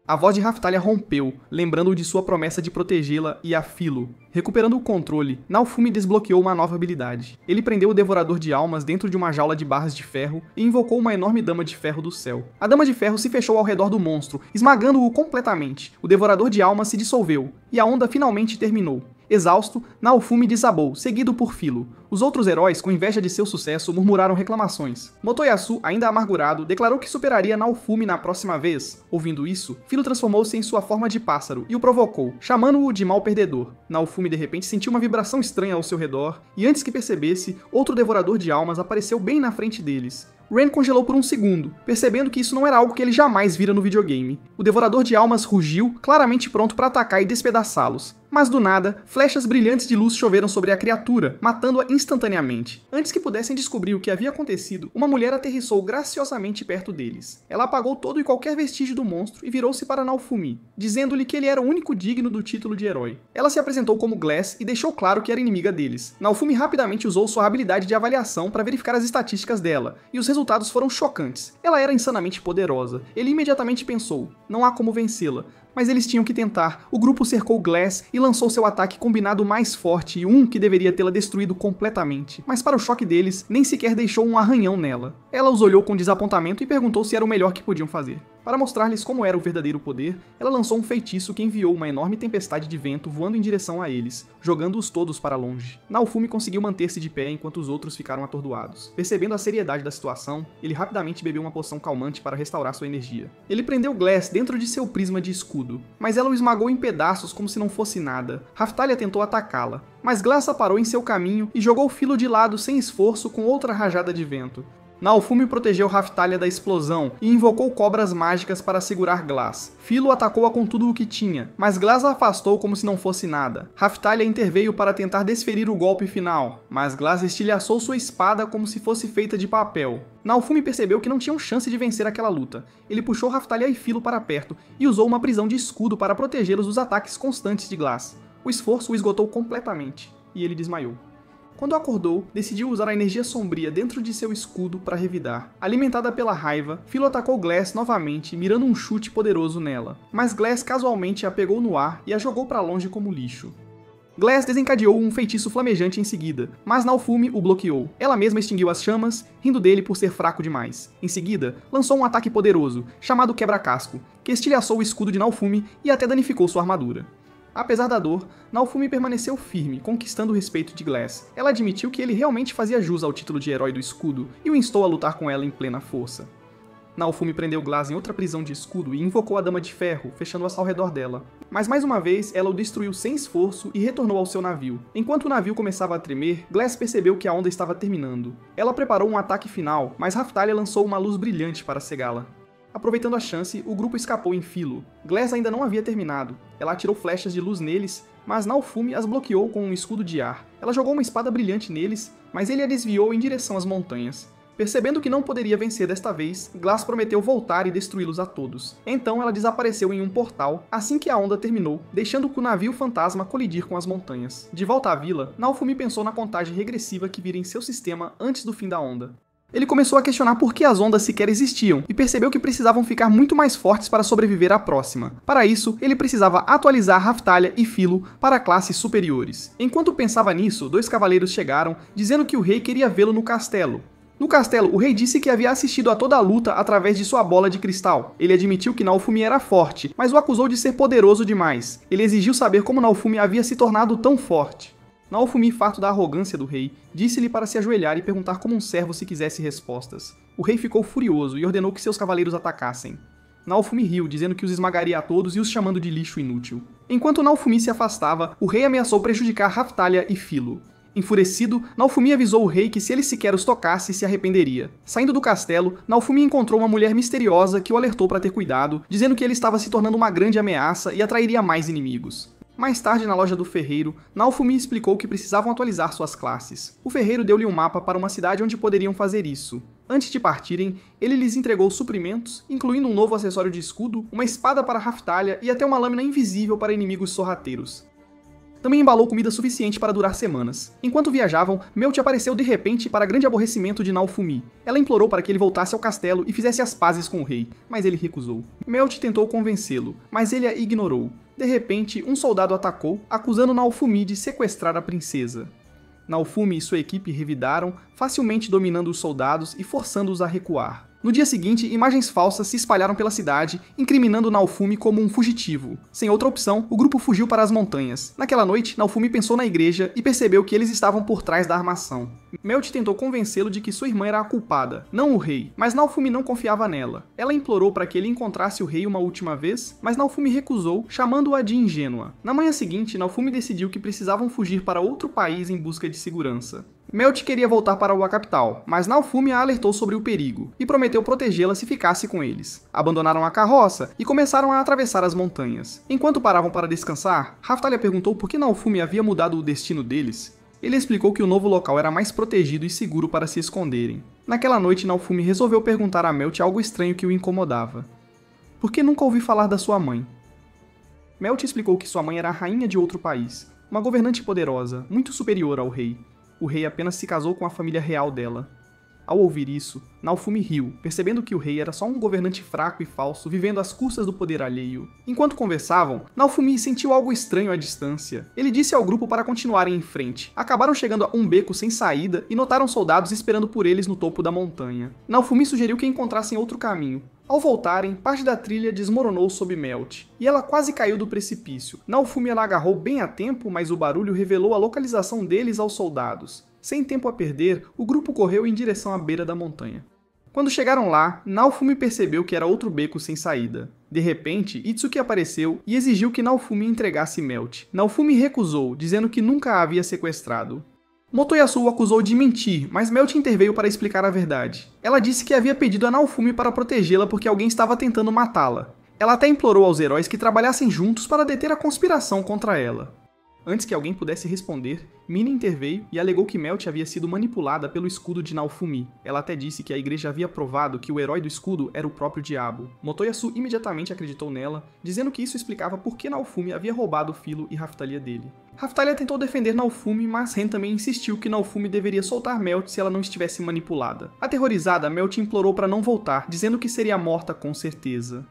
A voz de Raphtalia rompeu, lembrando-o de sua promessa de protegê-la e a Philo. Recuperando o controle, Naofumi desbloqueou uma nova habilidade. Ele prendeu o Devorador de Almas dentro de uma jaula de barras de ferro e invocou uma enorme Dama de Ferro do céu. A Dama de Ferro se fechou ao redor do monstro, esmagando-o completamente. O Devorador de Almas se dissolveu, e a onda finalmente terminou. Exausto, Naofumi desabou, seguido por Philo. Os outros heróis, com inveja de seu sucesso, murmuraram reclamações. Motoyasu, ainda amargurado, declarou que superaria Naofumi na próxima vez. Ouvindo isso, Philo transformou-se em sua forma de pássaro e o provocou, chamando-o de mal perdedor. Naofumi de repente sentiu uma vibração estranha ao seu redor, e antes que percebesse, outro devorador de almas apareceu bem na frente deles. Ren congelou por um segundo, percebendo que isso não era algo que ele jamais vira no videogame. O Devorador de Almas rugiu, claramente pronto para atacar e despedaçá-los. Mas do nada, flechas brilhantes de luz choveram sobre a criatura, matando-a instantaneamente. Antes que pudessem descobrir o que havia acontecido, uma mulher aterrissou graciosamente perto deles. Ela apagou todo e qualquer vestígio do monstro e virou-se para Naofumi, dizendo-lhe que ele era o único digno do título de herói. Ela se apresentou como Glass e deixou claro que era inimiga deles. Naofumi rapidamente usou sua habilidade de avaliação para verificar as estatísticas dela, e os resultados foram chocantes. Ela era insanamente poderosa. Ele imediatamente pensou, não há como vencê-la. Mas eles tinham que tentar. O grupo cercou Glass e lançou seu ataque combinado mais forte, e um que deveria tê-la destruído completamente. Mas para o choque deles, nem sequer deixou um arranhão nela. Ela os olhou com desapontamento e perguntou se era o melhor que podiam fazer. Para mostrar-lhes como era o verdadeiro poder, ela lançou um feitiço que enviou uma enorme tempestade de vento voando em direção a eles, jogando-os todos para longe. Naofumi conseguiu manter-se de pé enquanto os outros ficaram atordoados. Percebendo a seriedade da situação, ele rapidamente bebeu uma poção calmante para restaurar sua energia. Ele prendeu Glass dentro de seu prisma de escudo, mas ela o esmagou em pedaços como se não fosse nada. Raphtalia tentou atacá-la, mas Glass parou em seu caminho e jogou Philo de lado sem esforço com outra rajada de vento. Naofumi protegeu Raphtalia da explosão e invocou cobras mágicas para segurar Glass. Philo atacou-a com tudo o que tinha, mas Glass a afastou como se não fosse nada. Raphtalia interveio para tentar desferir o golpe final, mas Glass estilhaçou sua espada como se fosse feita de papel. Naofumi percebeu que não tinham chance de vencer aquela luta. Ele puxou Raphtalia e Philo para perto e usou uma prisão de escudo para protegê-los dos ataques constantes de Glass. O esforço o esgotou completamente, e ele desmaiou. Quando acordou, decidiu usar a energia sombria dentro de seu escudo para revidar. Alimentada pela raiva, Philo atacou Glass novamente, mirando um chute poderoso nela. Mas Glass casualmente a pegou no ar e a jogou para longe como lixo. Glass desencadeou um feitiço flamejante em seguida, mas Naofumi o bloqueou. Ela mesma extinguiu as chamas, rindo dele por ser fraco demais. Em seguida, lançou um ataque poderoso, chamado Quebra-Casco, que estilhaçou o escudo de Naofumi e até danificou sua armadura. Apesar da dor, Naofumi permaneceu firme, conquistando o respeito de Glass. Ela admitiu que ele realmente fazia jus ao título de herói do escudo e o instou a lutar com ela em plena força. Naofumi prendeu Glass em outra prisão de escudo e invocou a Dama de Ferro, fechando-as ao redor dela. Mas mais uma vez, ela o destruiu sem esforço e retornou ao seu navio. Enquanto o navio começava a tremer, Glass percebeu que a onda estava terminando. Ela preparou um ataque final, mas Raphtalia lançou uma luz brilhante para cegá-la. Aproveitando a chance, o grupo escapou em Philo. Glass ainda não havia terminado. Ela atirou flechas de luz neles, mas Naofumi as bloqueou com um escudo de ar. Ela jogou uma espada brilhante neles, mas ele a desviou em direção às montanhas. Percebendo que não poderia vencer desta vez, Glass prometeu voltar e destruí-los a todos. Então ela desapareceu em um portal assim que a onda terminou, deixando o navio fantasma colidir com as montanhas. De volta à vila, Naofumi pensou na contagem regressiva que vira em seu sistema antes do fim da onda. Ele começou a questionar por que as ondas sequer existiam e percebeu que precisavam ficar muito mais fortes para sobreviver à próxima. Para isso, ele precisava atualizar Raftalia e Philo para classes superiores. Enquanto pensava nisso, 2 cavaleiros chegaram, dizendo que o rei queria vê-lo no castelo. No castelo, o rei disse que havia assistido a toda a luta através de sua bola de cristal. Ele admitiu que Naofumi era forte, mas o acusou de ser poderoso demais. Ele exigiu saber como Naofumi havia se tornado tão forte. Naofumi, farto da arrogância do rei, disse-lhe para se ajoelhar e perguntar como um servo se quisesse respostas. O rei ficou furioso e ordenou que seus cavaleiros atacassem. Naofumi riu, dizendo que os esmagaria a todos e os chamando de lixo inútil. Enquanto Naofumi se afastava, o rei ameaçou prejudicar Raftalia e Philo. Enfurecido, Naofumi avisou o rei que se ele sequer os tocasse, se arrependeria. Saindo do castelo, Naofumi encontrou uma mulher misteriosa que o alertou para ter cuidado, dizendo que ele estava se tornando uma grande ameaça e atrairia mais inimigos. Mais tarde, na loja do ferreiro, Naofumi explicou que precisavam atualizar suas classes. O ferreiro deu-lhe um mapa para uma cidade onde poderiam fazer isso. Antes de partirem, ele lhes entregou suprimentos, incluindo um novo acessório de escudo, uma espada para Raftalia e até uma lâmina invisível para inimigos sorrateiros. Também embalou comida suficiente para durar semanas. Enquanto viajavam, Melt apareceu de repente para grande aborrecimento de Naofumi. Ela implorou para que ele voltasse ao castelo e fizesse as pazes com o rei, mas ele recusou. Melt tentou convencê-lo, mas ele a ignorou. De repente, um soldado atacou, acusando Naofumi de sequestrar a princesa. Naofumi e sua equipe revidaram, facilmente dominando os soldados e forçando-os a recuar. No dia seguinte, imagens falsas se espalharam pela cidade, incriminando Naofumi como um fugitivo. Sem outra opção, o grupo fugiu para as montanhas. Naquela noite, Naofumi pensou na igreja e percebeu que eles estavam por trás da armação. Melt tentou convencê-lo de que sua irmã era a culpada, não o rei, mas Naofumi não confiava nela. Ela implorou para que ele encontrasse o rei uma última vez, mas Naofumi recusou, chamando-a de ingênua. Na manhã seguinte, Naofumi decidiu que precisavam fugir para outro país em busca de segurança. Melt queria voltar para a capital, mas Naofumi a alertou sobre o perigo e prometeu protegê-la se ficasse com eles. Abandonaram a carroça e começaram a atravessar as montanhas. Enquanto paravam para descansar, Raftalia perguntou por que Naofumi havia mudado o destino deles. Ele explicou que o novo local era mais protegido e seguro para se esconderem. Naquela noite, Naofumi resolveu perguntar a Melt algo estranho que o incomodava. Por que nunca ouvi falar da sua mãe? Melt explicou que sua mãe era a rainha de outro país, uma governante poderosa, muito superior ao rei. O rei apenas se casou com a família real dela. Ao ouvir isso, Naofumi riu, percebendo que o rei era só um governante fraco e falso, vivendo às custas do poder alheio. Enquanto conversavam, Naofumi sentiu algo estranho à distância. Ele disse ao grupo para continuarem em frente. Acabaram chegando a um beco sem saída e notaram soldados esperando por eles no topo da montanha. Naofumi sugeriu que encontrassem outro caminho. Ao voltarem, parte da trilha desmoronou sob Melt, e ela quase caiu do precipício. Naofumi ela agarrou bem a tempo, mas o barulho revelou a localização deles aos soldados. Sem tempo a perder, o grupo correu em direção à beira da montanha. Quando chegaram lá, Naofumi percebeu que era outro beco sem saída. De repente, Itsuki apareceu e exigiu que Naofumi entregasse Melt. Naofumi recusou, dizendo que nunca a havia sequestrado. Motoyasu o acusou de mentir, mas Melt interveio para explicar a verdade. Ela disse que havia pedido a Naofumi para protegê-la porque alguém estava tentando matá-la. Ela até implorou aos heróis que trabalhassem juntos para deter a conspiração contra ela. Antes que alguém pudesse responder, Mina interveio e alegou que Melt havia sido manipulada pelo escudo de Naofumi. Ela até disse que a igreja havia provado que o herói do escudo era o próprio diabo. Motoyasu imediatamente acreditou nela, dizendo que isso explicava por que Naofumi havia roubado Philo e Raftalia dele. Raftalia tentou defender Naofumi, mas Ren também insistiu que Naofumi deveria soltar Melt se ela não estivesse manipulada. Aterrorizada, Melt implorou para não voltar, dizendo que seria morta com certeza.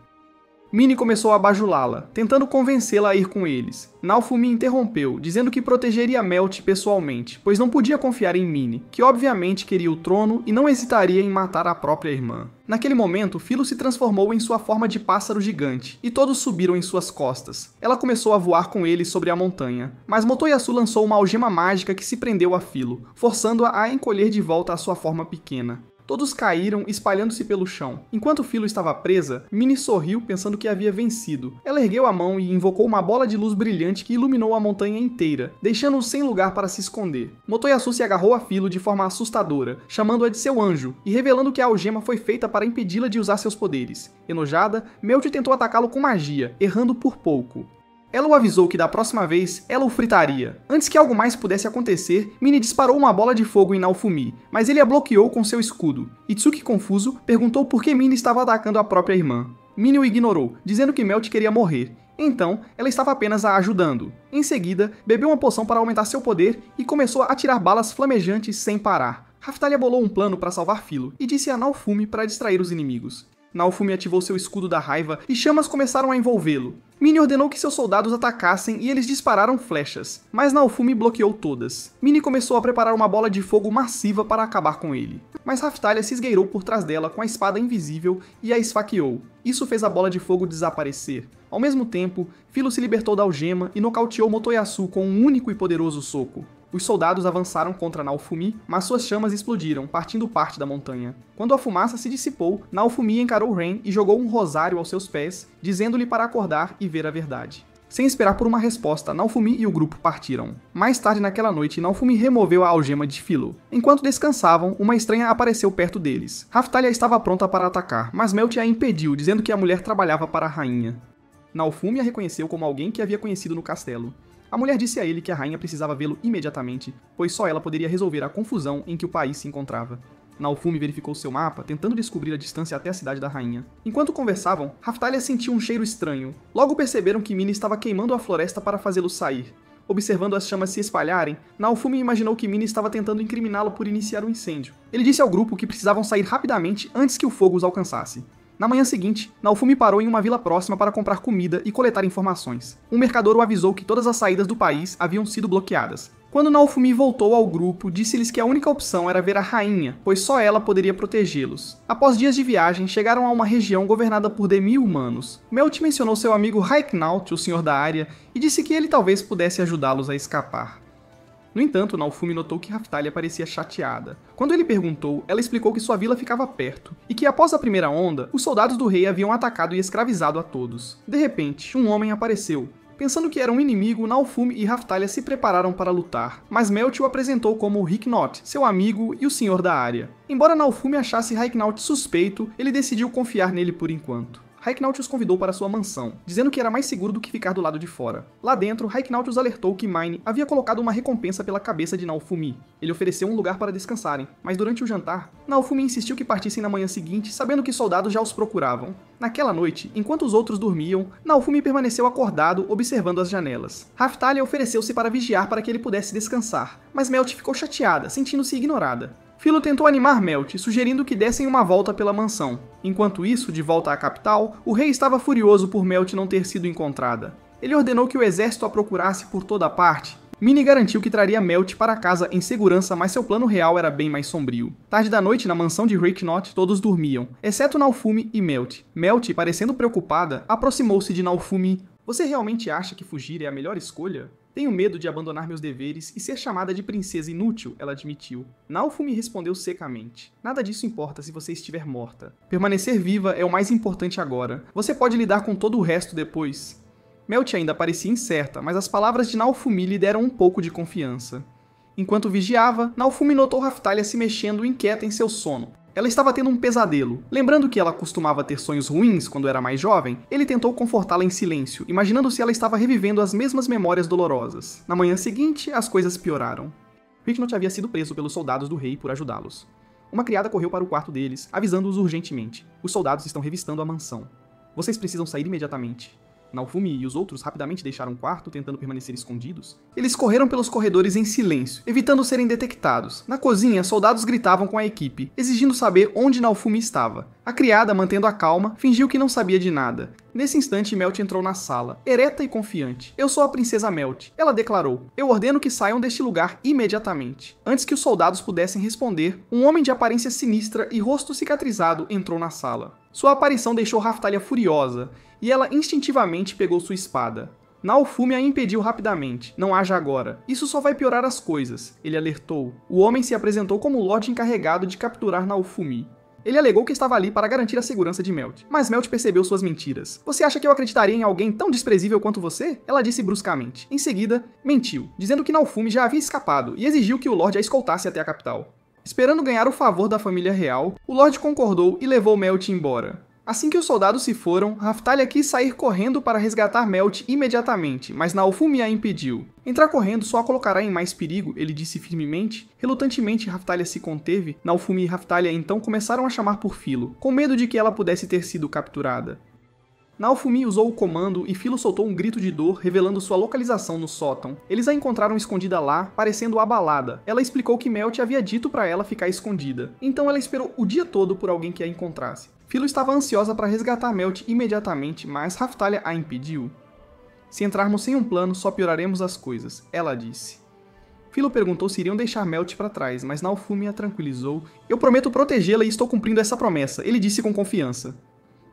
Minnie começou a bajulá-la, tentando convencê-la a ir com eles. Naofumi interrompeu, dizendo que protegeria Melt pessoalmente, pois não podia confiar em Minnie, que obviamente queria o trono e não hesitaria em matar a própria irmã. Naquele momento, Philo se transformou em sua forma de pássaro gigante, e todos subiram em suas costas. Ela começou a voar com eles sobre a montanha, mas Motoyasu lançou uma algema mágica que se prendeu a Philo, forçando-a a encolher de volta à sua forma pequena. Todos caíram, espalhando-se pelo chão. Enquanto Philo estava presa, Minnie sorriu pensando que havia vencido. Ela ergueu a mão e invocou uma bola de luz brilhante que iluminou a montanha inteira, deixando-o sem lugar para se esconder. Motoyasu se agarrou a Philo de forma assustadora, chamando-a de seu anjo, e revelando que a algema foi feita para impedi-la de usar seus poderes. Enojada, Melt tentou atacá-lo com magia, errando por pouco. Ela o avisou que da próxima vez, ela o fritaria. Antes que algo mais pudesse acontecer, Minnie disparou uma bola de fogo em Naofumi, mas ele a bloqueou com seu escudo. Itsuki, confuso, perguntou por que Minnie estava atacando a própria irmã. Minnie o ignorou, dizendo que Melt queria morrer. Então, ela estava apenas a ajudando. Em seguida, bebeu uma poção para aumentar seu poder e começou a atirar balas flamejantes sem parar. Raftalia bolou um plano para salvar Philo e disse a Naofumi para distrair os inimigos. Naofumi ativou seu escudo da raiva e chamas começaram a envolvê-lo. Minnie ordenou que seus soldados atacassem e eles dispararam flechas, mas Naofumi bloqueou todas. Minnie começou a preparar uma bola de fogo massiva para acabar com ele, mas Raftalia se esgueirou por trás dela com a espada invisível e a esfaqueou. Isso fez a bola de fogo desaparecer. Ao mesmo tempo, Philo se libertou da algema e nocauteou Motoyasu com um único e poderoso soco. Os soldados avançaram contra Naofumi, mas suas chamas explodiram, partindo parte da montanha. Quando a fumaça se dissipou, Naofumi encarou Ren e jogou um rosário aos seus pés, dizendo-lhe para acordar e ver a verdade. Sem esperar por uma resposta, Naofumi e o grupo partiram. Mais tarde naquela noite, Naofumi removeu a algema de Philo. Enquanto descansavam, uma estranha apareceu perto deles. Raftalia estava pronta para atacar, mas Melt a impediu, dizendo que a mulher trabalhava para a rainha. Naofumi a reconheceu como alguém que havia conhecido no castelo. A mulher disse a ele que a rainha precisava vê-lo imediatamente, pois só ela poderia resolver a confusão em que o país se encontrava. Naofumi verificou seu mapa, tentando descobrir a distância até a cidade da rainha. Enquanto conversavam, Raftalia sentiu um cheiro estranho. Logo perceberam que Minnie estava queimando a floresta para fazê-lo sair. Observando as chamas se espalharem, Naofumi imaginou que Minnie estava tentando incriminá-lo por iniciar um incêndio. Ele disse ao grupo que precisavam sair rapidamente antes que o fogo os alcançasse. Na manhã seguinte, Naofumi parou em uma vila próxima para comprar comida e coletar informações. Um mercador o avisou que todas as saídas do país haviam sido bloqueadas. Quando Naofumi voltou ao grupo, disse-lhes que a única opção era ver a rainha, pois só ela poderia protegê-los. Após dias de viagem, chegaram a uma região governada por demi-humanos. Melt mencionou seu amigo Raiknaut, o senhor da área, e disse que ele talvez pudesse ajudá-los a escapar. No entanto, Naofumi notou que Raftalia parecia chateada. Quando ele perguntou, ela explicou que sua vila ficava perto, e que após a primeira onda, os soldados do rei haviam atacado e escravizado a todos. De repente, um homem apareceu. Pensando que era um inimigo, Naofumi e Raftalia se prepararam para lutar, mas Melt o apresentou como Raiknaut, seu amigo e o senhor da área. Embora Naofumi achasse Raiknaut suspeito, ele decidiu confiar nele por enquanto. Raiknaut os convidou para sua mansão, dizendo que era mais seguro do que ficar do lado de fora. Lá dentro, Raiknaut os alertou que Mine havia colocado uma recompensa pela cabeça de Naofumi. Ele ofereceu um lugar para descansarem, mas durante o jantar, Naofumi insistiu que partissem na manhã seguinte, sabendo que soldados já os procuravam. Naquela noite, enquanto os outros dormiam, Naofumi permaneceu acordado, observando as janelas. Raftalia ofereceu-se para vigiar para que ele pudesse descansar, mas Melt ficou chateada, sentindo-se ignorada. Philo tentou animar Melt, sugerindo que dessem uma volta pela mansão. Enquanto isso, de volta à capital, o rei estava furioso por Melt não ter sido encontrada. Ele ordenou que o exército a procurasse por toda parte. Minnie garantiu que traria Melt para casa em segurança, mas seu plano real era bem mais sombrio. Tarde da noite, na mansão de Raiknaut, todos dormiam, exceto Naofumi e Melt. Melt, parecendo preocupada, aproximou-se de Naofumi. Você realmente acha que fugir é a melhor escolha? Tenho medo de abandonar meus deveres e ser chamada de princesa inútil, ela admitiu. Naofumi respondeu secamente. Nada disso importa se você estiver morta. Permanecer viva é o mais importante agora. Você pode lidar com todo o resto depois. Melt ainda parecia incerta, mas as palavras de Naofumi lhe deram um pouco de confiança. Enquanto vigiava, Naofumi notou Raftalia se mexendo inquieta em seu sono. Ela estava tendo um pesadelo. Lembrando que ela costumava ter sonhos ruins quando era mais jovem, ele tentou confortá-la em silêncio, imaginando se ela estava revivendo as mesmas memórias dolorosas. Na manhã seguinte, as coisas pioraram. Raiknaut havia sido preso pelos soldados do rei por ajudá-los. Uma criada correu para o quarto deles, avisando-os urgentemente. Os soldados estão revistando a mansão. Vocês precisam sair imediatamente. Naofumi e os outros rapidamente deixaram o quarto, tentando permanecer escondidos. Eles correram pelos corredores em silêncio, evitando serem detectados. Na cozinha, soldados gritavam com a equipe, exigindo saber onde Naofumi estava. A criada, mantendo a calma, fingiu que não sabia de nada. Nesse instante, Melt entrou na sala, ereta e confiante. Eu sou a princesa Melt, ela declarou. Eu ordeno que saiam deste lugar imediatamente. Antes que os soldados pudessem responder, um homem de aparência sinistra e rosto cicatrizado entrou na sala. Sua aparição deixou Raftalia furiosa, e ela instintivamente pegou sua espada. Naofumi a impediu rapidamente. Não haja agora. Isso só vai piorar as coisas, ele alertou. O homem se apresentou como o Lorde encarregado de capturar Naofumi. Ele alegou que estava ali para garantir a segurança de Melt, mas Melt percebeu suas mentiras. Você acha que eu acreditaria em alguém tão desprezível quanto você? Ela disse bruscamente. Em seguida, mentiu, dizendo que Naofumi já havia escapado e exigiu que o Lorde a escoltasse até a capital. Esperando ganhar o favor da família real, o Lorde concordou e levou Melt embora. Assim que os soldados se foram, Raftalia quis sair correndo para resgatar Melt imediatamente, mas Naofumi a impediu. Entrar correndo só a colocará em mais perigo, ele disse firmemente. Relutantemente, Raftalia se conteve. Naofumi e Raftalia então começaram a chamar por Philo, com medo de que ela pudesse ter sido capturada. Naofumi usou o comando e Philo soltou um grito de dor, revelando sua localização no sótão. Eles a encontraram escondida lá, parecendo abalada. Ela explicou que Melt havia dito para ela ficar escondida. Então ela esperou o dia todo por alguém que a encontrasse. Philo estava ansiosa para resgatar Melt imediatamente, mas Raphtalia a impediu. Se entrarmos sem um plano, só pioraremos as coisas, ela disse. Philo perguntou se iriam deixar Melt para trás, mas Naofumi a tranquilizou. Eu prometo protegê-la e estou cumprindo essa promessa, ele disse com confiança.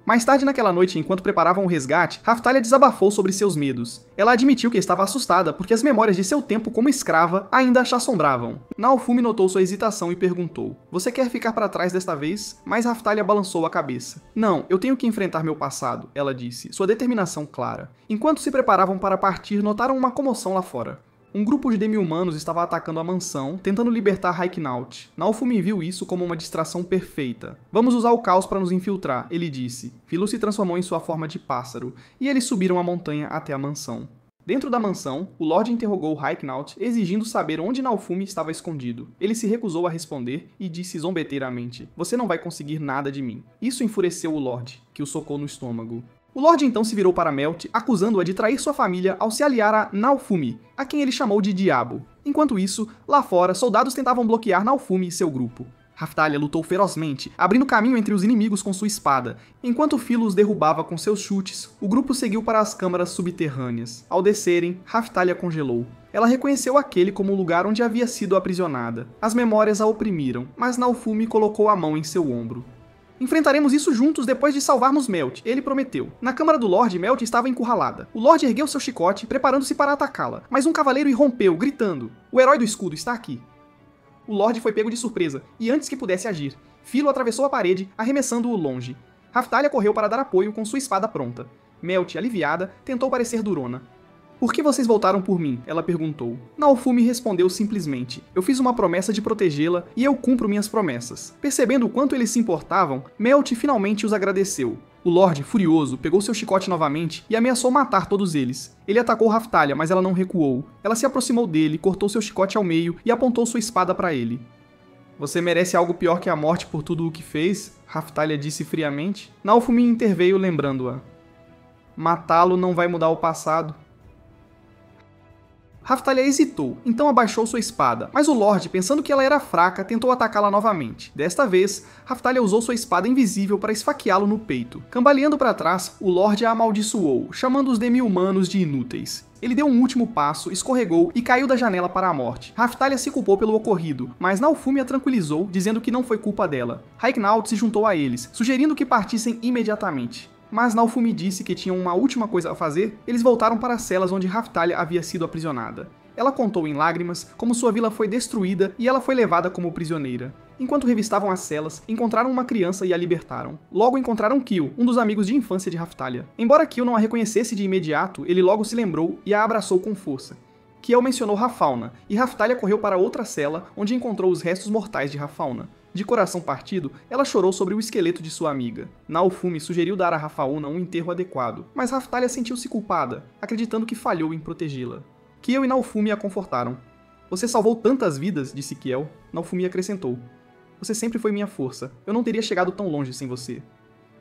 Mais tarde naquela noite, enquanto preparavam o resgate, Raphtalia desabafou sobre seus medos. Ela admitiu que estava assustada porque as memórias de seu tempo como escrava ainda a assombravam. Naofumi notou sua hesitação e perguntou: "Você quer ficar para trás desta vez?" Mas Raphtalia balançou a cabeça. "Não, eu tenho que enfrentar meu passado", ela disse, sua determinação clara. Enquanto se preparavam para partir, notaram uma comoção lá fora. Um grupo de demi-humanos estava atacando a mansão, tentando libertar Raiknaut. Naofumi viu isso como uma distração perfeita. "Vamos usar o caos para nos infiltrar", ele disse. Philo se transformou em sua forma de pássaro, e eles subiram a montanha até a mansão. Dentro da mansão, o Lorde interrogou Raiknaut, exigindo saber onde Naofumi estava escondido. Ele se recusou a responder e disse zombeteiramente: "Você não vai conseguir nada de mim." Isso enfureceu o Lorde, que o socou no estômago. O Lorde então se virou para Melt, acusando-a de trair sua família ao se aliar a Naofumi, a quem ele chamou de Diabo. Enquanto isso, lá fora, soldados tentavam bloquear Naofumi e seu grupo. Raphtalia lutou ferozmente, abrindo caminho entre os inimigos com sua espada. Enquanto Philo os derrubava com seus chutes, o grupo seguiu para as câmaras subterrâneas. Ao descerem, Raphtalia congelou. Ela reconheceu aquele como o lugar onde havia sido aprisionada. As memórias a oprimiram, mas Naofumi colocou a mão em seu ombro. "Enfrentaremos isso juntos depois de salvarmos Melt", ele prometeu. Na câmara do Lorde, Melt estava encurralada. O Lorde ergueu seu chicote, preparando-se para atacá-la, mas um cavaleiro irrompeu, gritando: "O herói do escudo está aqui!" O Lorde foi pego de surpresa, e antes que pudesse agir, Philo atravessou a parede, arremessando-o longe. Raphtalia correu para dar apoio com sua espada pronta. Melt, aliviada, tentou parecer durona. "Por que vocês voltaram por mim?", ela perguntou. Naofumi respondeu simplesmente: "Eu fiz uma promessa de protegê-la e eu cumpro minhas promessas." Percebendo o quanto eles se importavam, Melt finalmente os agradeceu. O Lorde, furioso, pegou seu chicote novamente e ameaçou matar todos eles. Ele atacou Raphtalia, mas ela não recuou. Ela se aproximou dele, cortou seu chicote ao meio e apontou sua espada para ele. "Você merece algo pior que a morte por tudo o que fez?", Raphtalia disse friamente. Naofumi interveio, lembrando-a: "Matá-lo não vai mudar o passado." Raphtalia hesitou, então abaixou sua espada, mas o Lorde, pensando que ela era fraca, tentou atacá-la novamente. Desta vez, Raphtalia usou sua espada invisível para esfaqueá-lo no peito. Cambaleando para trás, o Lorde a amaldiçoou, chamando os demi-humanos de inúteis. Ele deu um último passo, escorregou e caiu da janela para a morte. Raphtalia se culpou pelo ocorrido, mas Naofumi a tranquilizou, dizendo que não foi culpa dela. Raiknaut se juntou a eles, sugerindo que partissem imediatamente. Mas Naofumi disse que tinham uma última coisa a fazer. Eles voltaram para as celas onde Raphtalia havia sido aprisionada. Ela contou em lágrimas como sua vila foi destruída e ela foi levada como prisioneira. Enquanto revistavam as celas, encontraram uma criança e a libertaram. Logo encontraram Kyo, um dos amigos de infância de Raphtalia. Embora Kyo não a reconhecesse de imediato, ele logo se lembrou e a abraçou com força. Kyo mencionou Rafauna, e Raphtalia correu para outra cela, onde encontrou os restos mortais de Rafauna. De coração partido, ela chorou sobre o esqueleto de sua amiga. Naofumi sugeriu dar a Rafauna um enterro adequado, mas Raphtalia sentiu-se culpada, acreditando que falhou em protegê-la. Kyo e Naofumi a confortaram. "Você salvou tantas vidas", disse Kyo. Naofumi acrescentou: "Você sempre foi minha força. Eu não teria chegado tão longe sem você."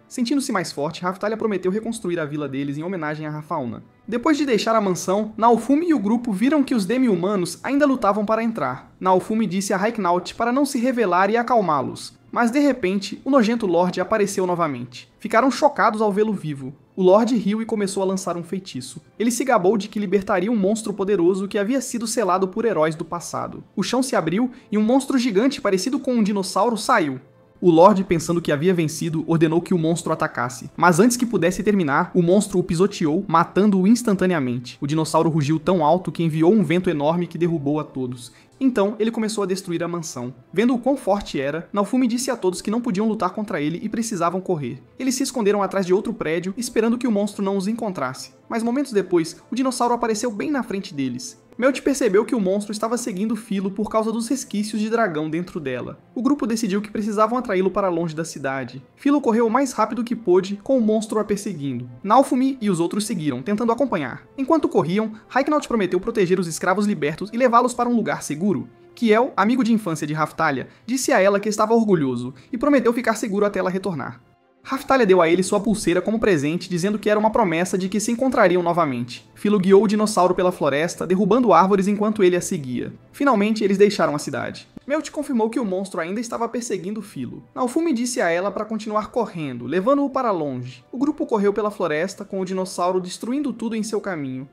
Sentindo-se mais forte, Raphtalia prometeu reconstruir a vila deles em homenagem a Rafauna. Depois de deixar a mansão, Naofumi e o grupo viram que os demi-humanos ainda lutavam para entrar. Naofumi disse a Raiknaut para não se revelar e acalmá-los. Mas de repente, o nojento Lorde apareceu novamente. Ficaram chocados ao vê-lo vivo. O Lorde riu e começou a lançar um feitiço. Ele se gabou de que libertaria um monstro poderoso que havia sido selado por heróis do passado. O chão se abriu e um monstro gigante parecido com um dinossauro saiu. O Lorde, pensando que havia vencido, ordenou que o monstro atacasse. Mas antes que pudesse terminar, o monstro o pisoteou, matando-o instantaneamente. O dinossauro rugiu tão alto que enviou um vento enorme que derrubou a todos. Então, ele começou a destruir a mansão. Vendo o quão forte era, Naofumi disse a todos que não podiam lutar contra ele e precisavam correr. Eles se esconderam atrás de outro prédio, esperando que o monstro não os encontrasse. Mas momentos depois, o dinossauro apareceu bem na frente deles. Melt percebeu que o monstro estava seguindo Philo por causa dos resquícios de dragão dentro dela. O grupo decidiu que precisavam atraí-lo para longe da cidade. Philo correu o mais rápido que pôde, com o monstro a perseguindo. Naofumi e os outros seguiram, tentando acompanhar. Enquanto corriam, Raiknaut prometeu proteger os escravos libertos e levá-los para um lugar seguro. Kiel, amigo de infância de Raphtalia, disse a ela que estava orgulhoso e prometeu ficar seguro até ela retornar. Raftalia deu a ele sua pulseira como presente, dizendo que era uma promessa de que se encontrariam novamente. Philo guiou o dinossauro pela floresta, derrubando árvores enquanto ele a seguia. Finalmente, eles deixaram a cidade. Melt confirmou que o monstro ainda estava perseguindo Philo. Naofumi disse a ela para continuar correndo, levando-o para longe. O grupo correu pela floresta, com o dinossauro destruindo tudo em seu caminho.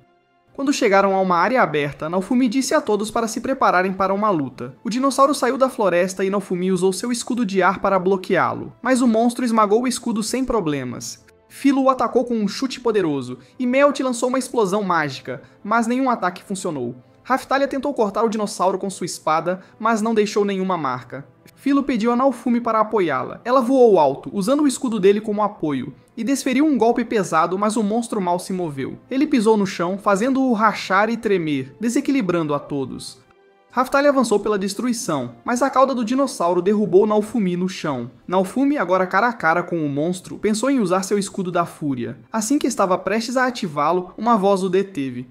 Quando chegaram a uma área aberta, Naofumi disse a todos para se prepararem para uma luta. O dinossauro saiu da floresta e Naofumi usou seu escudo de ar para bloqueá-lo, mas o monstro esmagou o escudo sem problemas. Philo o atacou com um chute poderoso, e Melt lançou uma explosão mágica, mas nenhum ataque funcionou. Raftalia tentou cortar o dinossauro com sua espada, mas não deixou nenhuma marca. Philo pediu a Naofumi para apoiá-la. Ela voou alto, usando o escudo dele como apoio, e desferiu um golpe pesado, mas o monstro mal se moveu. Ele pisou no chão, fazendo-o rachar e tremer, desequilibrando a todos. Raftalia avançou pela destruição, mas a cauda do dinossauro derrubou Naofumi no chão. Naofumi, agora cara a cara com o monstro, pensou em usar seu escudo da fúria. Assim que estava prestes a ativá-lo, uma voz o deteve.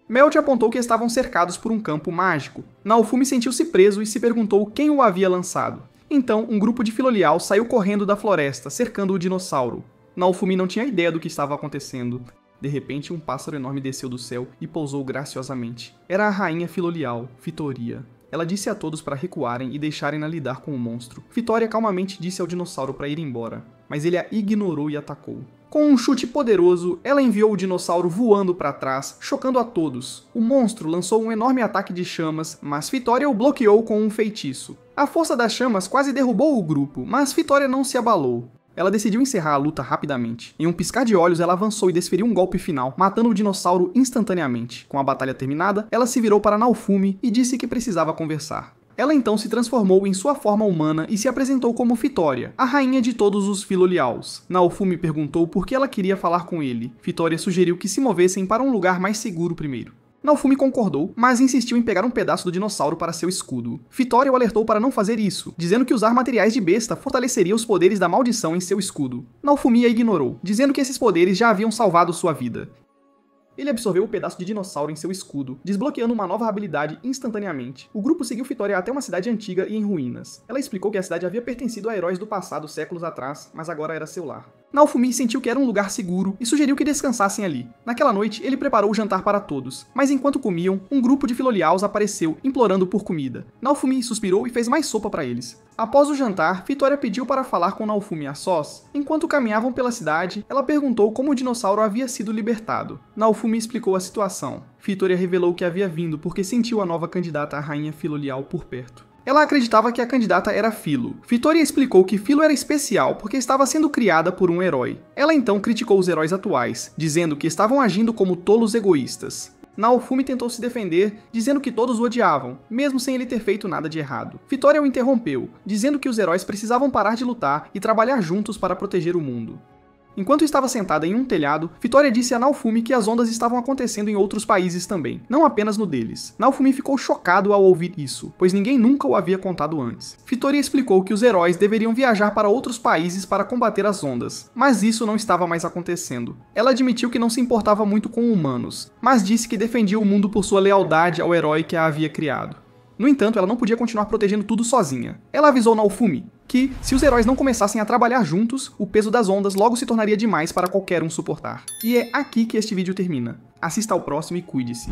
Melt apontou que estavam cercados por um campo mágico. Naofumi sentiu-se preso e se perguntou quem o havia lançado. Então, um grupo de Filolial saiu correndo da floresta, cercando o dinossauro. Naofumi não tinha ideia do que estava acontecendo. De repente, um pássaro enorme desceu do céu e pousou graciosamente. Era a rainha Filolial, Fitoria. Ela disse a todos para recuarem e deixarem-na lidar com o monstro. Fitoria calmamente disse ao dinossauro para ir embora, mas ele a ignorou e atacou. Com um chute poderoso, ela enviou o dinossauro voando para trás, chocando a todos. O monstro lançou um enorme ataque de chamas, mas Fitoria o bloqueou com um feitiço. A força das chamas quase derrubou o grupo, mas Fitoria não se abalou. Ela decidiu encerrar a luta rapidamente. Em um piscar de olhos, ela avançou e desferiu um golpe final, matando o dinossauro instantaneamente. Com a batalha terminada, ela se virou para Naofumi e disse que precisava conversar. Ela então se transformou em sua forma humana e se apresentou como Fitoria, a rainha de todos os Filolials. Naofumi perguntou por que ela queria falar com ele. Fitoria sugeriu que se movessem para um lugar mais seguro primeiro. Naofumi concordou, mas insistiu em pegar um pedaço do dinossauro para seu escudo. Fitoria o alertou para não fazer isso, dizendo que usar materiais de besta fortaleceria os poderes da maldição em seu escudo. Naofumi a ignorou, dizendo que esses poderes já haviam salvado sua vida. Ele absorveu o pedaço de dinossauro em seu escudo, desbloqueando uma nova habilidade instantaneamente. O grupo seguiu Fitoria até uma cidade antiga e em ruínas. Ela explicou que a cidade havia pertencido a heróis do passado séculos atrás, mas agora era seu lar. Naofumi sentiu que era um lugar seguro e sugeriu que descansassem ali. Naquela noite, ele preparou o jantar para todos, mas enquanto comiam, um grupo de Filolials apareceu, implorando por comida. Naofumi suspirou e fez mais sopa para eles. Após o jantar, Fitoria pediu para falar com Naofumi a sós. Enquanto caminhavam pela cidade, ela perguntou como o dinossauro havia sido libertado. Naofumi explicou a situação. Fitoria revelou que havia vindo porque sentiu a nova candidata à rainha Filolial por perto. Ela acreditava que a candidata era Philo. Fitoria explicou que Philo era especial porque estava sendo criada por um herói. Ela então criticou os heróis atuais, dizendo que estavam agindo como tolos egoístas. Naofumi tentou se defender, dizendo que todos o odiavam, mesmo sem ele ter feito nada de errado. Fitoria o interrompeu, dizendo que os heróis precisavam parar de lutar e trabalhar juntos para proteger o mundo. Enquanto estava sentada em um telhado, Fitoria disse a Naofumi que as ondas estavam acontecendo em outros países também, não apenas no deles. Naofumi ficou chocado ao ouvir isso, pois ninguém nunca o havia contado antes. Fitoria explicou que os heróis deveriam viajar para outros países para combater as ondas, mas isso não estava mais acontecendo. Ela admitiu que não se importava muito com humanos, mas disse que defendia o mundo por sua lealdade ao herói que a havia criado. No entanto, ela não podia continuar protegendo tudo sozinha. Ela avisou Naofumi que, se os heróis não começassem a trabalhar juntos, o peso das ondas logo se tornaria demais para qualquer um suportar. E é aqui que este vídeo termina. Assista ao próximo e cuide-se.